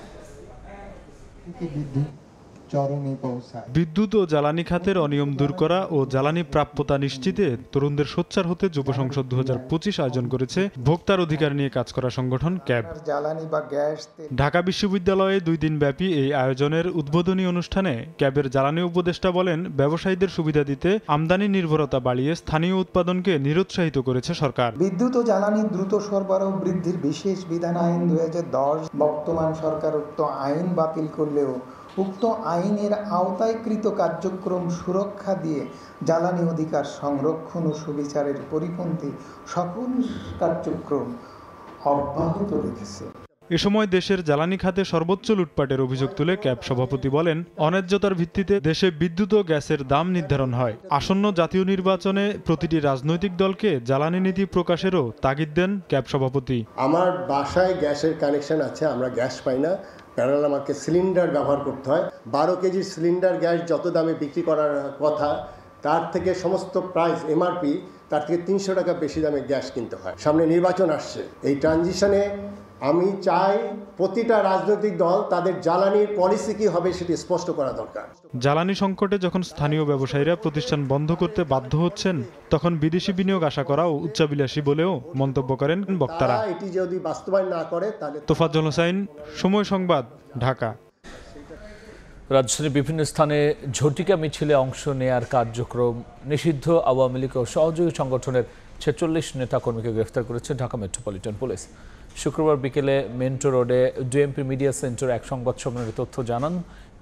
Speaker 8: চরমে পৌঁছায়।
Speaker 9: বিদ্যুৎ ও জ্বালানি খাতের অনিয়ম দূর করা ও জ্বালানি প্রাপ্যতা নিশ্চিতে তরুণদের সোচ্চার হতে যুব সংসদ 2025 আয়োজন করেছে ভোক্তার অধিকার নিয়ে কাজ করা সংগঠন ক্যাব।
Speaker 8: জ্বালানি বা গ্যাস।
Speaker 9: ঢাকা বিশ্ববিদ্যালয়ে 2 দিন ব্যাপী এই আয়োজনের উদ্বোধনী অনুষ্ঠানে ক্যাবের জ্বালানি উপদেষ্টা বলেন, ব্যবসায়ীদের সুবিধা দিতে আমদানি নির্ভরতা বাড়িয়ে স্থানীয় উৎপাদনকে নিরুৎসাহিত করেছে সরকার।
Speaker 8: বিদ্যুৎ ও জ্বালানি দ্রুত সরবরাহ বৃদ্ধির বিশেষ বিধান আইন 2010 বর্তমান সরকার উক্ত আইন বাতিল করলেও উক্ত আইনের আওতায় কৃত কার্যক্রম সুরক্ষা দিয়ে জ্বালানি অধিকার সংরক্ষণ ও সুবিচারের পরিপন্থী সকল কার্যক্রম অব্যাহত রেখেছে।
Speaker 9: এ সময় দেশের জ্বালানি খাতে সর্বোচ্চ লুটপাটের অভিযোগ তুলে ক্যাব সভাপতি বলেন, অন্যায্যতার ভিত্তিতে দেশে বিদ্যুৎ ও গ্যাসের দাম নির্ধারণ হয়। আসন্ন জাতীয় নির্বাচনে প্রতিটি রাজনৈতিক দলকে জ্বালানি নীতি প্রকাশেরও তাগিদ দেন ক্যাব সভাপতি।
Speaker 10: আমার বাসায় গ্যাসের কানেকশন আছে, আমরা গ্যাস পাই না, প্যারাল আমাকে সিলিন্ডার ব্যবহার করতে হয়। 12 কেজি সিলিন্ডার গ্যাস যত দামে বিক্রি করার কথা, তার থেকে সমস্ত প্রাইস এমআরপি তার থেকে 300 টাকা বেশি দামে গ্যাস কিনতে হয়। সামনে নির্বাচন আসছে, এই ট্রানজিশনে আমি চাই প্রতিটা রাজনৈতিক দল তাদের জ্বালানির পলিসি কি হবে সেটি স্পষ্ট করা দরকার।
Speaker 9: জ্বালানি সংকটে যখন স্থানীয় ব্যবসায়ীরা প্রতিষ্ঠান বন্ধ করতে বাধ্য হচ্ছেন, তখন বিদেশি বিনিয়োগ আশা করাও উচ্চাবিলাসী বলেও মন্তব্য করেন বক্তারা।
Speaker 10: এটি যদি বাস্তবায়ন না করে তাহলে।
Speaker 9: তোফাজ্জল হোসাইন, সময় সংবাদ, ঢাকা।
Speaker 1: রাজধানীর বিভিন্ন স্থানে ঝটিকা মিছিলে অংশ নেয়ার কার্যক্রম নিষিদ্ধ। আওয়ামী লীগ ও সহযোগী সংগঠনের 46 নেতাকর্মীকে গ্রেফতার করেছে ঢাকা মেট্রোপলিটন পুলিশ। শুক্রবার বিকেলে মেন্টো রোডে ডিএমপি মিডিয়া সেন্টার এক সংবাদ সম্মেলনে তথ্য জানান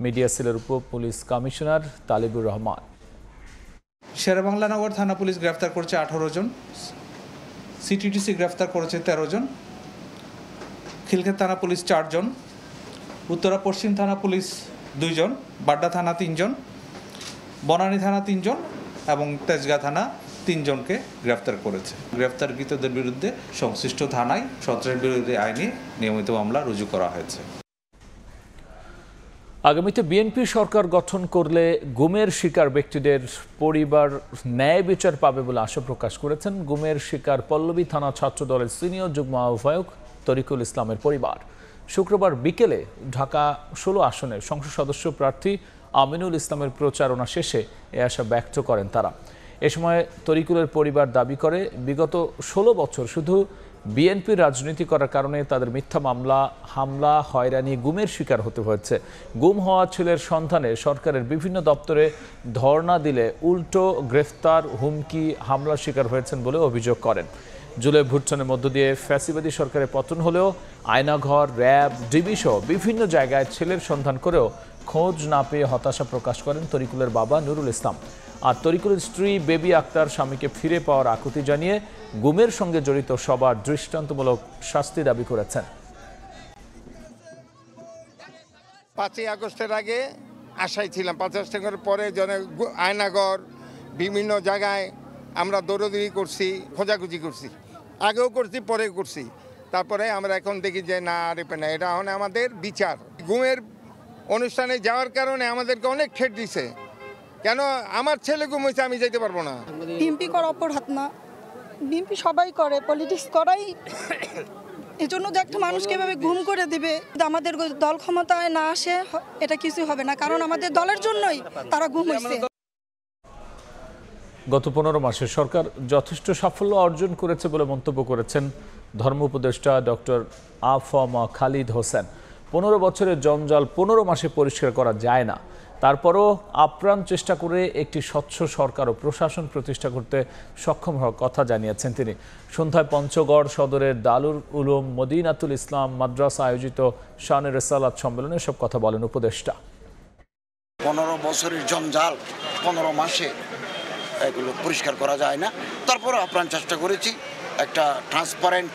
Speaker 1: মিডিয়া সেলের উপ পুলিশ কমিশনার তালিবুর রহমান।
Speaker 24: শেরেবাংলা নগর থানা পুলিশ গ্রেফতার করেছে 18 জন, সিটিটিসি গ্রেফতার করেছে 13 জন, খিলক্ষেত থানা পুলিশ 4 জন, উত্তরা পশ্চিম থানা পুলিশ 2 জন, বাড্ডা থানা 3 জন, বনানী থানা 3 জন এবং তেজগাঁ থানা 3 জনকে গ্রেফতার করেছে। গ্রেফতারকৃতদের বিরুদ্ধে সংশ্লিষ্ট থানায় সন্ত্রাস বিরোধী আইনে নিয়মিত মামলা রুজু করা হয়েছে।
Speaker 1: আগামীতে বিএনপি সরকার গঠন করলে গুমের শিকার ব্যক্তিদের পরিবার ন্যায় বিচার পাবে বলে আশা প্রকাশ করেছেন গুমের শিকার পল্লবী থানা ছাত্র দলের সিনিয়র যুগ্ম আহ্বায়ক তরিকুল ইসলামের পরিবার। শুক্রবার বিকেলে ঢাকা 16 আসনের সংসদ সদস্য প্রার্থী আমিনুল ইসলামের প্রচারণা শেষে এ আশা ব্যক্ত করেন তারা। এ সময় তরিকুলের পরিবার দাবি করে বিগত 16 বছর শুধু বিএনপির রাজনীতি করার কারণে তাদের মিথ্যা মামলা, হামলা, হয়রানি, গুমের শিকার হতে হয়েছে। গুম হওয়া ছেলের সন্ধানে সরকারের বিভিন্ন দপ্তরে ধর্ণা দিলে উল্টো গ্রেফতার, হুমকি, হামলার শিকার হয়েছেন বলে অভিযোগ করেন। জুলাই ভুট্টানের মধ্য দিয়ে ফ্যাসিবাদী সরকারের পতন হলেও আয়নাঘর, র্যাব, ডিবি সহ বিভিন্ন জায়গায় ছেলের সন্ধান করেও খোঁজ না পেয়ে হতাশা প্রকাশ করেন তরিকুলের বাবা নুরুল ইসলাম। আর তরিকুলের স্ত্রী বেবি আক্তার স্বামীকে ফিরে পাওয়ার আকুতি জানিয়ে গুমের সঙ্গে জড়িত সবার দৃষ্টান্তমূলক শাস্তি দাবি করেছেন।
Speaker 25: 5ই আগস্টের আগে আশায় ছিলাম, 5 আগস্টের পরে আয়নাঘর বিভিন্ন জায়গায় আমরা দৌড়দৌড়ি করছি, খোঁজাখুঁজি করছি, আগেও করছি, পরেও করছি। তারপরে আমরা এখন দেখি যে না রেপে না, এটা এখন আমাদের বিচার। গুমের অনুষ্ঠানে যাওয়ার কারণে আমাদেরকে অনেক ঠেট দিছে। কেন আমার ছেলে গুম হয়েছে, আমি যেতে পারবো না?
Speaker 26: বিএনপি করা অপরাধ না, বিএনপি সবাই করে, পলিটিক্স করাই। এজন্য যে একটা মানুষকে এভাবে গুম করে দিবে, আমাদের দল ক্ষমতায় না আসে এটা কিছু হবে না, কারণ আমাদের দলের জন্যই তারা গুম হয়েছে।
Speaker 1: গত 15 মাসে সরকার যথেষ্ট সাফল্য অর্জন করেছে বলে মন্তব্য করেছেন ধর্ম উপদেষ্টা ডক্টর আফম খালিদ হোসেন। 15 বছরের জঞ্জাল 15 মাসে পরিষ্কার করা যায় না, তারপরও আপ্রাণ চেষ্টা করে একটি স্বচ্ছ সরকার ও প্রশাসন প্রতিষ্ঠা করতে সক্ষম হওয়ার কথা জানিয়েছেন তিনি। সন্ধ্যায় পঞ্চগড় সদরের দারুল উলুম মদিনাতুল ইসলাম মাদ্রাসা আয়োজিত শানে রেসালাত সম্মেলনে সব কথা বলেন উপদেষ্টা।
Speaker 27: 15 বছরের জঞ্জাল 15 মাসে এগুলো পরিষ্কার করা যায় না, তারপরও আপ্রাণ চেষ্টা করেছি একটা ট্রান্সপারেন্ট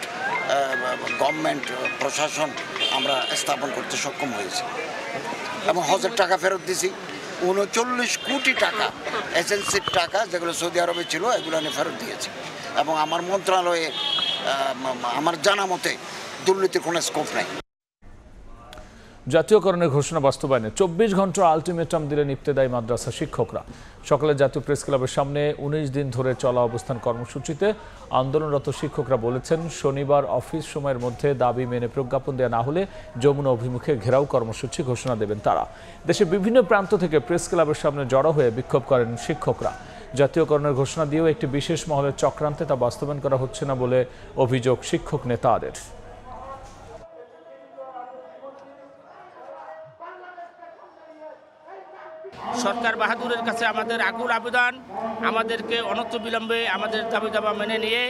Speaker 27: গভর্নমেন্ট প্রশাসন আমরা স্থাপন করতে সক্ষম হয়েছি এবং হজের টাকা ফেরত দিয়েছি। 39 কোটি টাকা এসএলসির টাকা যেগুলো সৌদি আরবে ছিল এগুলো আমি ফেরত দিয়েছি এবং আমার মন্ত্রণালয়ে আমার জানা মতে দুর্নীতির কোনো স্কোপ নেই।
Speaker 1: জাতীয়করণের ঘোষণা বাস্তবায়নে 24 ঘন্টা আলটিমেটাম দিলেন ইবতেদায়ী মাদ্রাসা শিক্ষকরা। সকালে জাতীয় প্রেস ক্লাবের সামনে 19 দিন ধরে চলা অবস্থান কর্মসূচিতে আন্দোলনরত শিক্ষকরা বলেছেন, শনিবার অফিস সময়ের মধ্যে দাবি মেনে প্রজ্ঞাপন দেওয়া না হলে যমুনা অভিমুখে ঘেরাও কর্মসূচি ঘোষণা দেবেন তারা। দেশের বিভিন্ন প্রান্ত থেকে প্রেস ক্লাবের সামনে জড়ো হয়ে বিক্ষোভ করেন শিক্ষকরা। জাতীয়করণের ঘোষণা দিয়েও একটি বিশেষ মহলের চক্রান্তে তা বাস্তবায়ন করা হচ্ছে না বলে অভিযোগ শিক্ষক নেতাদের।
Speaker 2: সরকার বাহাদুরের কাছে আমাদের আকুল আবেদন, আমাদেরকে অনন্ত বিলম্বে আমাদের দাবি দাবা মেনে নিয়ে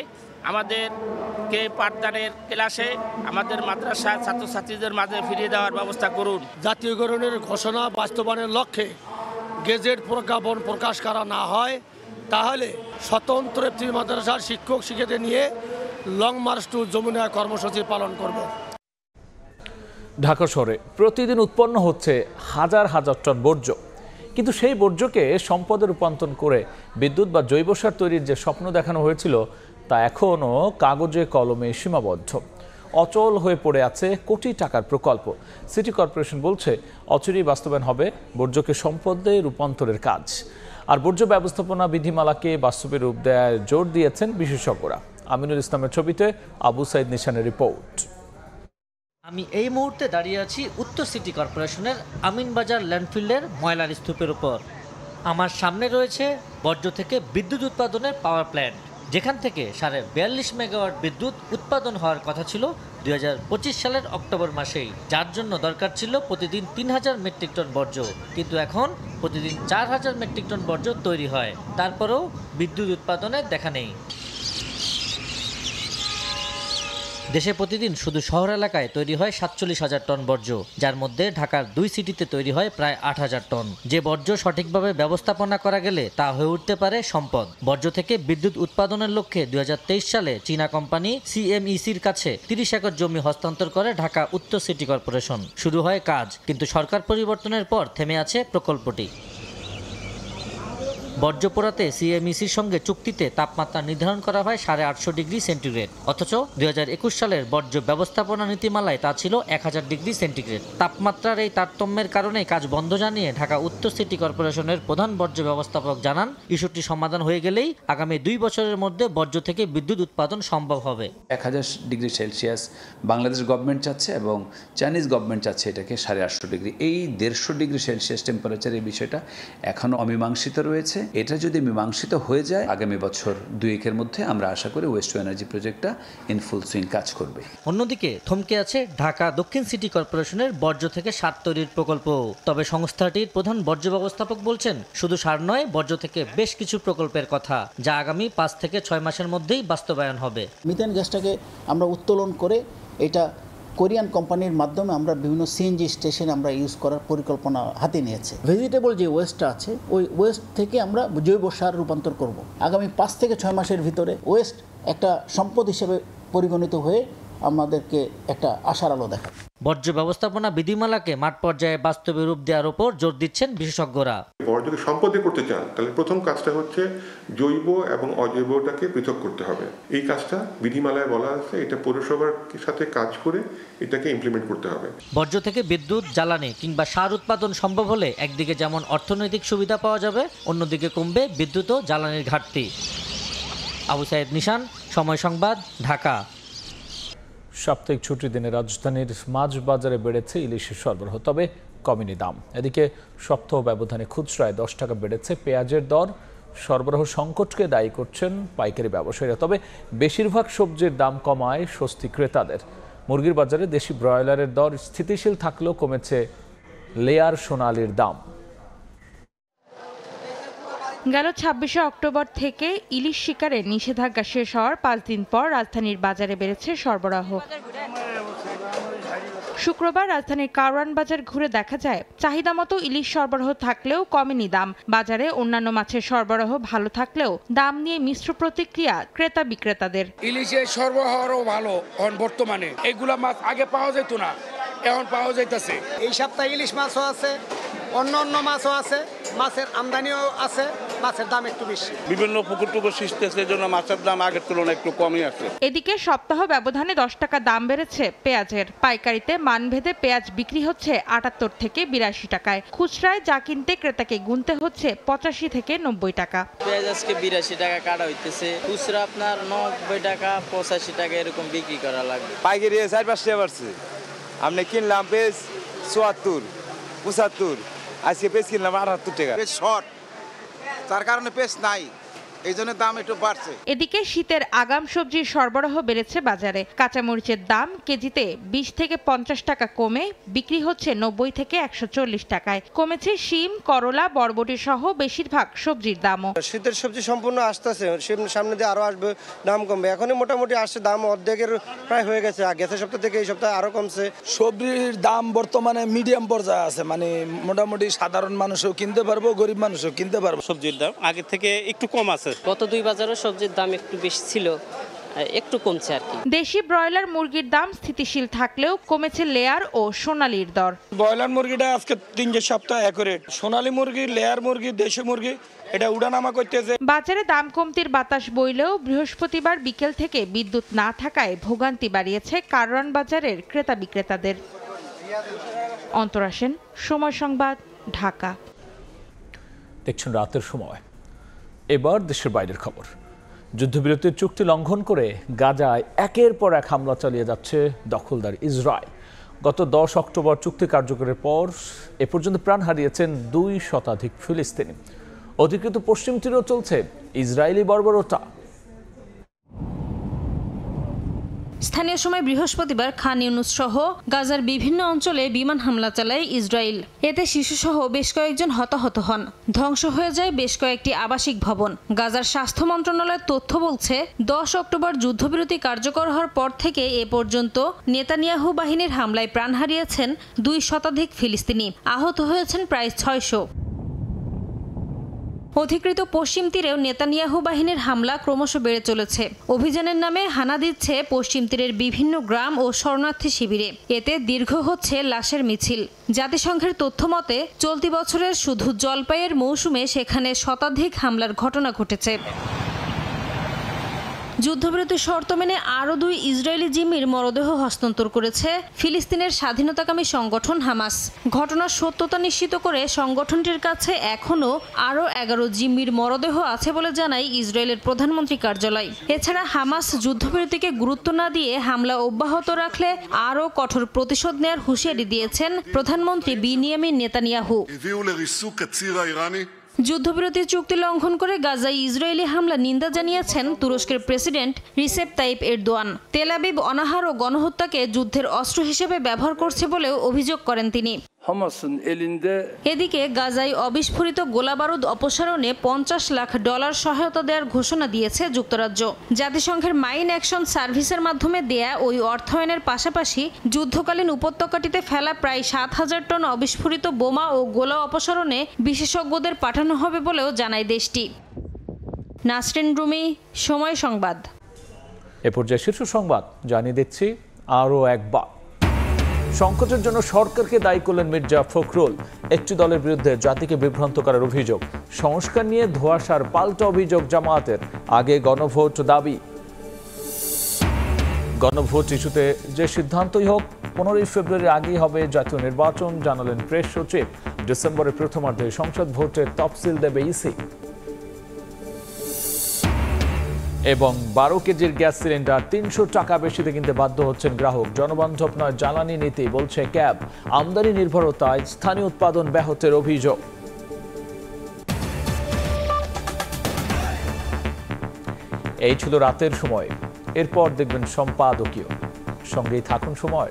Speaker 2: আমাদেরকে পাঠদানের ক্লাসে আমাদের মাদ্রাসার ছাত্রছাত্রীদের মাঝে ফিরিয়ে দেওয়ার ব্যবস্থা করুন।
Speaker 3: জাতীয়করণের ঘোষণা বাস্তবায়নের লক্ষ্যে গেজেট প্রজ্ঞাপন প্রকাশ করা না হয় তাহলে স্বতন্ত্র ইফতি মাদ্রাসার শিক্ষক শিক্ষিকাদের নিয়ে লং মার্চ টু যমুনা কর্মসূচি পালন করব।
Speaker 1: ঢাকা শহরে প্রতিদিন উৎপন্ন হচ্ছে হাজার হাজার টন বর্জ্য, কিন্তু সেই বর্জ্যকে সম্পদে রূপান্তর করে বিদ্যুৎ বা জৈব সার তৈরির যে স্বপ্ন দেখানো হয়েছিল তা এখনও কাগজে কলমে সীমাবদ্ধ। অচল হয়ে পড়ে আছে কোটি টাকার প্রকল্প। সিটি কর্পোরেশন বলছে অচিরেই বাস্তবায়ন হবে বর্জ্যকে সম্পদে রূপান্তরের কাজ। আর বর্জ্য ব্যবস্থাপনা বিধিমালাকে বাস্তবে রূপ দেওয়ায় জোর দিয়েছেন বিশেষজ্ঞরা। আমিনুল ইসলামের ছবিতে আবু সাইদ নিশানের রিপোর্ট।
Speaker 4: আমি এই মুহূর্তে দাঁড়িয়ে আছি উত্তর সিটি কর্পোরেশনের আমিনবাজার ল্যান্ডফিল্ডের ময়লার স্তূপের উপর। আমার সামনে রয়েছে বর্জ্য থেকে বিদ্যুৎ উৎপাদনের পাওয়ার প্ল্যান্ট, যেখান থেকে 42.5 মেগাওয়াট বিদ্যুৎ উৎপাদন হওয়ার কথা ছিল 2025 সালের অক্টোবর মাসেই, যার জন্য দরকার ছিল প্রতিদিন 3000 মেট্রিক টন বর্জ্য। কিন্তু এখন প্রতিদিন 4000 মেট্রিক টন বর্জ্য তৈরি হয়, তারপরেও বিদ্যুৎ উৎপাদনের দেখা নেই। দেশে প্রতিদিন শুধু শহর এলাকায় তৈরি হয় 47,000 টন বর্জ্য, যার মধ্যে ঢাকার 2 সিটিতে তৈরি হয় প্রায় 8,000 টন। যে বর্জ্য সঠিকভাবে ব্যবস্থাপনা করা গেলে তা হয়ে উঠতে পারে সম্পদ। বর্জ্য থেকে বিদ্যুৎ উৎপাদনের লক্ষ্যে 2023 সালে চীনা কোম্পানি CMECর কাছে 30 একর জমি হস্তান্তর করে ঢাকা উত্তর সিটি কর্পোরেশন। শুরু হয় কাজ, কিন্তু সরকার পরিবর্তনের পর থেমে আছে প্রকল্পটি। বর্জ্য পোড়াতে CMECর সঙ্গে চুক্তিতে তাপমাত্রা নির্ধারণ করা হয় 850 ডিগ্রি সেন্টিগ্রেড, অথচ 2021 সালের বর্জ্য ব্যবস্থাপনা নীতিমালায় তা ছিল 1000 ডিগ্রি সেন্টিগ্রেড। তাপমাত্রার এই তারতম্যের কারণে কাজ বন্ধ জানিয়ে ঢাকা উত্তর সিটি কর্পোরেশনের প্রধান বর্জ্য ব্যবস্থাপক জানান, ইস্যুটি সমাধান হয়ে গেলেই আগামী 2 বছরের মধ্যে বর্জ্য থেকে বিদ্যুৎ উৎপাদন সম্ভব হবে।
Speaker 5: 1000 ডিগ্রি সেলসিয়াস বাংলাদেশ গভর্নমেন্ট চাচ্ছে এবং চাইনিজ গভর্নমেন্ট চাচ্ছে এটাকে 850 ডিগ্রি। এই 150 ডিগ্রি সেলসিয়াস টেম্পারেচারের বিষয়টা এখনও অমীমাংসিত রয়েছে। এটা যদি মীমাংসিত হয়ে যায় আগামী বছর 2-1 মধ্যে আমরা আশা করি ওয়েস্ট টু এনার্জি প্রজেক্টটা ইন ফুল সুইং কাজ করবে।
Speaker 4: অন্যদিকে থমকে আছে ঢাকা দক্ষিণ সিটি কর্পোরেশনের বর্জ্য থেকে সার তৈরির প্রকল্প। তবে সংস্থাটির প্রধান বর্জ্য ব্যবস্থাপক বলছেন, শুধু সার নয়, বর্জ্য থেকে বেশ কিছু প্রকল্পের কথা, যা আগামী 5 থেকে 6 মাসের মধ্যেই বাস্তবায়ন হবে।
Speaker 11: মিথেন গ্যাসটাকে আমরা উত্তোলন করে এটা কোরিয়ান কোম্পানির মাধ্যমে আমরা বিভিন্ন CNG স্টেশনে আমরা ইউজ করার পরিকল্পনা হাতে নিয়েছে। ভেজিটেবল যে ওয়েস্টটা আছে ওই ওয়েস্ট থেকে আমরা জৈব সার রূপান্তর করব। আগামী 5 থেকে 6 মাসের ভিতরে ওয়েস্ট একটা সম্পদ হিসেবে পরিগণিত হয়ে আমাদেরকে একটা আশার আলো দেখায়।
Speaker 4: বর্জ্য ব্যবস্থাপনা বিধিমালাকে মাঠ পর্যায়ে বাস্তবে রূপ দেওয়ার উপর জোর দিচ্ছেন বিশেষজ্ঞরা।
Speaker 12: বর্জ্যকে সম্পদে করতে চান তাহলে প্রথম কাজটা হচ্ছে জৈব এবং অজৈবটাকে পৃথক করতে হবে। এই কাজটা বিধিমালায় বলা আছে, এটা পৌরসভার সাথে কাজ করে এটাকে ইমপ্লিমেন্ট করতে হবে।
Speaker 4: বর্জ্য থেকে বিদ্যুৎ, জ্বালানি কিংবা সার উৎপাদন সম্ভব হলে একদিকে যেমন অর্থনৈতিক সুবিধা পাওয়া যাবে, অন্যদিকে কমবে বিদ্যুৎ ও জ্বালানির ঘাটতি। আবু সাইদ নিশান, সময় সংবাদ, ঢাকা।
Speaker 1: সাপ্তাহিক ছুটির দিনে রাজধানীর মাছ বাজারে বেড়েছে ইলিশের সরবরাহ, তবে কমেনি দাম। এদিকে সপ্তাহ ব্যবধানে খুচরায় 10 টাকা বেড়েছে পেঁয়াজের দর। সরবরাহ সংকটকে দায়ী করছেন পাইকারি ব্যবসায়ীরা, তবে বেশিরভাগ সবজির দাম কমায় স্বস্তি ক্রেতাদের। মুরগির বাজারে দেশি ব্রয়লারের দর স্থিতিশীল থাকলেও কমেছে লেয়ার সোনালির দাম।
Speaker 13: গেল 26শে অক্টোবর থেকে ইলিশ শিকারের নিষেধাজ্ঞা শেষ হওয়ার 5 দিন পর রাজধানীর বাজারে বেড়েছে সরবরাহ। শুক্রবার রাজধানীর কারওয়ান বাজার ঘুরে দেখা যায় চাহিদা মতো ইলিশ সরবরাহ থাকলেও কমেনি দাম। বাজারে অন্যান্য মাছের সরবরাহ ভালো থাকলেও দাম নিয়ে মিশ্র প্রতিক্রিয়া ক্রেতা বিক্রেতাদের।
Speaker 28: ইলিশের সরবরাহও ভালো বর্তমানে, এগুলা মাছ আগে পাওয়া যেত না, এখন পাওয়া যাইতেছে।
Speaker 29: এই সপ্তাহে ইলিশ মাছও আছে, অন্য মাছও আছে, মাছের আমদানিও আছে।
Speaker 3: মাছের দাম একটু বেশি।
Speaker 6: বিভিন্ন পুকুর টুকুর সৃষ্টিছে, এই জন্য মাছের দাম আগের তুলনায় একটু কমই আছে।
Speaker 13: এদিকে সপ্তাহ ব্যবধানে 10 টাকা দাম বেড়েছে পেঁয়াজের। পাইকারিতে মানভেদে পেঁয়াজ বিক্রি হচ্ছে 78 থেকে 82 টাকায়। খুচরায় যা কিনতে ক্রেতাকে গুনতে হচ্ছে 85 থেকে 90 টাকা।
Speaker 7: পেঁয়াজ আজকে 82 টাকা কাটা হইতেছে, খুচরা আপনার 90 টাকা 85 টাকা এরকম বিক্রি করা লাগবে।
Speaker 14: পাইকারি 4-5 টাকা বাড়ছে। আপনি কিনলাম পেঁয়াজ 74, 75, আজকে পেঁয়াজ কিনলাম 78 টাকা।
Speaker 15: পেঁয়াজ শর্ট, তার কারণে পেঁয়াজ নাই, এই জন্য দাম একটু বাড়ছে।
Speaker 13: এদিকে শীতের আগাম সবজির সরবরাহ বেড়েছে বাজারে। কাঁচামরিচের দাম কেজিতে 20 থেকে 50 টাকা কমে বিক্রি হচ্ছে 90 থেকে 140 টাকায়। কমেছে শিম, করলা, বরবটি সহ বেশিরভাগ সবজির দামও।
Speaker 16: শীতের সবজি সম্পূর্ণ আসতেছে, সামনে দিয়ে আরো আসবে, দাম কমবে। এখনই মোটামুটি আসছে, দাম অর্ধেকের প্রায় হয়ে গেছে। গেছে সপ্তাহ থেকে এই সপ্তাহে আরো কমছে।
Speaker 17: সবজির দাম বর্তমানে মিডিয়াম পর্যায়ে আছে, মানে মোটামুটি সাধারণ মানুষও কিনতে পারবো, গরিব মানুষও কিনতে পারবো।
Speaker 18: সবজির দাম আগে থেকে একটু কম আছে।
Speaker 7: গত 2 বাজারও সবজির দাম একটু বেশি ছিল, একটু কমছে আর কি।
Speaker 13: দেশি ব্রয়লার মুরগির দাম স্থিতিশীল থাকলেও কমেছে লেয়ার ও সোনালীর দর।
Speaker 17: ব্রয়লার মুরগিটা আজকে 3 সপ্তাহ অ্যাকুরেট, সোনালী মুরগি, লেয়ার মুরগি, দেশি মুরগি এটা উঠানামা করতেছে।
Speaker 13: বাজারে দাম কমতির বাতাস বইলেও বৃহস্পতিবার বিকেল থেকে বিদ্যুৎ না থাকায় ভোগান্তি বাড়িয়েছে কারওয়ান বাজারের ক্রেতা বিক্রেতাদের। অন্তরা সেন, সময় সংবাদ, ঢাকা।
Speaker 1: দেখছেন রাতের সময়। এবার দেশের বাইরের খবর। যুদ্ধবিরতির চুক্তি লঙ্ঘন করে গাজায় একের পর এক হামলা চালিয়ে যাচ্ছে দখলদার ইসরায়েল। গত 10 অক্টোবর চুক্তি কার্যকরের পর এ পর্যন্ত প্রাণ হারিয়েছেন 2 শতাধিক ফিলিস্তিনি। অধিকৃত পশ্চিম তীরেও চলছে ইসরায়েলি বর্বরতা।
Speaker 20: স্থানীয় সময় বৃহস্পতিবার খান ইউনুস সহ গাজার বিভিন্ন অঞ্চলে বিমান হামলা চালায় ইসরায়েল। এতে শিশুসহ বেশ কয়েকজন হতাহত হন। ধ্বংস হয়ে যায় বেশ কয়েকটি আবাসিক ভবন। গাজার স্বাস্থ্য মন্ত্রণালয়ের তথ্য বলছে 10 অক্টোবর যুদ্ধবিরতি কার্যকর হওয়ার পর থেকে এ পর্যন্ত নেতানিয়াহু বাহিনীর হামলায় প্রাণ হারিয়েছেন 2 শতাধিক ফিলিস্তিনি। আহত হয়েছেন প্রায় 600। অধিকৃত পশ্চিম তীরেও নেতানিয়াহু বাহিনীর হামলা ক্রমশ বেড়ে চলেছে। অভিযানের নামে হানা দিচ্ছে পশ্চিম তীরের বিভিন্ন গ্রাম ও শরণার্থী শিবিরে। এতে দীর্ঘ হচ্ছে লাশের মিছিল। জাতিসংঘের তথ্য মতে চলতি বছরের শুধু জলপাইয়ের মৌসুমে সেখানে শতাধিক হামলার ঘটনা ঘটেছে। যুদ্ধবিরতির শর্ত মেনে আরও 2 ইসরায়েলি জিম্মির মরদেহ হস্তান্তর করেছে ফিলিস্তিনের স্বাধীনতাকামী সংগঠন হামাস। ঘটনার সত্যতা নিশ্চিত করে সংগঠনটির কাছে এখনও আরও 11 জিম্মির মরদেহ আছে বলে জানায় ইসরায়েলের প্রধানমন্ত্রী কার্যালয়। এছাড়া হামাস যুদ্ধবিরতিকে গুরুত্ব না দিয়ে হামলা অব্যাহত রাখলে আরও কঠোর প্রতিশোধ নেয়ার হুঁশিয়ারি দিয়েছেন প্রধানমন্ত্রী বিনিয়ামিন নেতানিয়াহু। যুদ্ধবিরতির চুক্তি লঙ্ঘন করে গাজায় ইসরায়েলি হামলা নিন্দা জানিয়েছেন তুরস্কের president Recep Tayyip Erdogan. Tel Aviv অনাহার ও গণহত্যাকে যুদ্ধের অস্ত্র হিসেবে ব্যবহার করছে বলেও অভিযোগ করেন তিনি। এদিকে গাজায় অবিস্ফোরিত গোলাবারুদ অপসারণে $50 লাখ সহায়তা দেওয়ার ঘোষণা দিয়েছে যুক্তরাজ্য। জাতিসংঘের মাইন অ্যাকশন সার্ভিসের মাধ্যমে দেয়া ওই অর্থায়নের পাশাপাশি যুদ্ধকালীন উপত্যকাটিতে ফেলা প্রায় 7,000 টন অবিস্ফোরিত বোমা ও গোলা অপসারণে বিশেষজ্ঞদের পাঠানো হবে বলেও জানায় দেশটি। নাসরিন রুমি, সময় সংবাদ।
Speaker 1: এ পর্যায়ে শীর্ষ সংবাদ জানিয়ে দিচ্ছি আরও একবার। সংকটের জন্য সরকারকে দায়ী করলেন মির্জা ফখরুল। একটি দলের বিরুদ্ধে জাতিকে বিভ্রান্ত করার অভিযোগ। সংস্কার নিয়ে ধোঁয়াশার পাল্টা অভিযোগ জামায়াতের। আগে গণভোট দাবি। গণভোট ইস্যুতে যে সিদ্ধান্তই হোক 15 ফেব্রুয়ারি আগেই হবে জাতীয় নির্বাচন, জানালেন প্রেস সচিব। ডিসেম্বরের প্রথমার্ধে সংসদ ভোটের তফসিল দেবে ইসি। এবং 12 কেজির গ্যাস সিলিন্ডার 300 টাকা বেশিতে কিনতে বাধ্য হচ্ছেন গ্রাহক। জনবান্ধব নয় জ্বালানি নীতি, বলছে ক্যাব। আমদানি নির্ভরতায় স্থানীয় উৎপাদন ব্যাহতের অভিযোগ। এই ছিল রাতের সময়। এরপর দেখবেন সম্পাদকীয়। সঙ্গেই থাকুন সময়।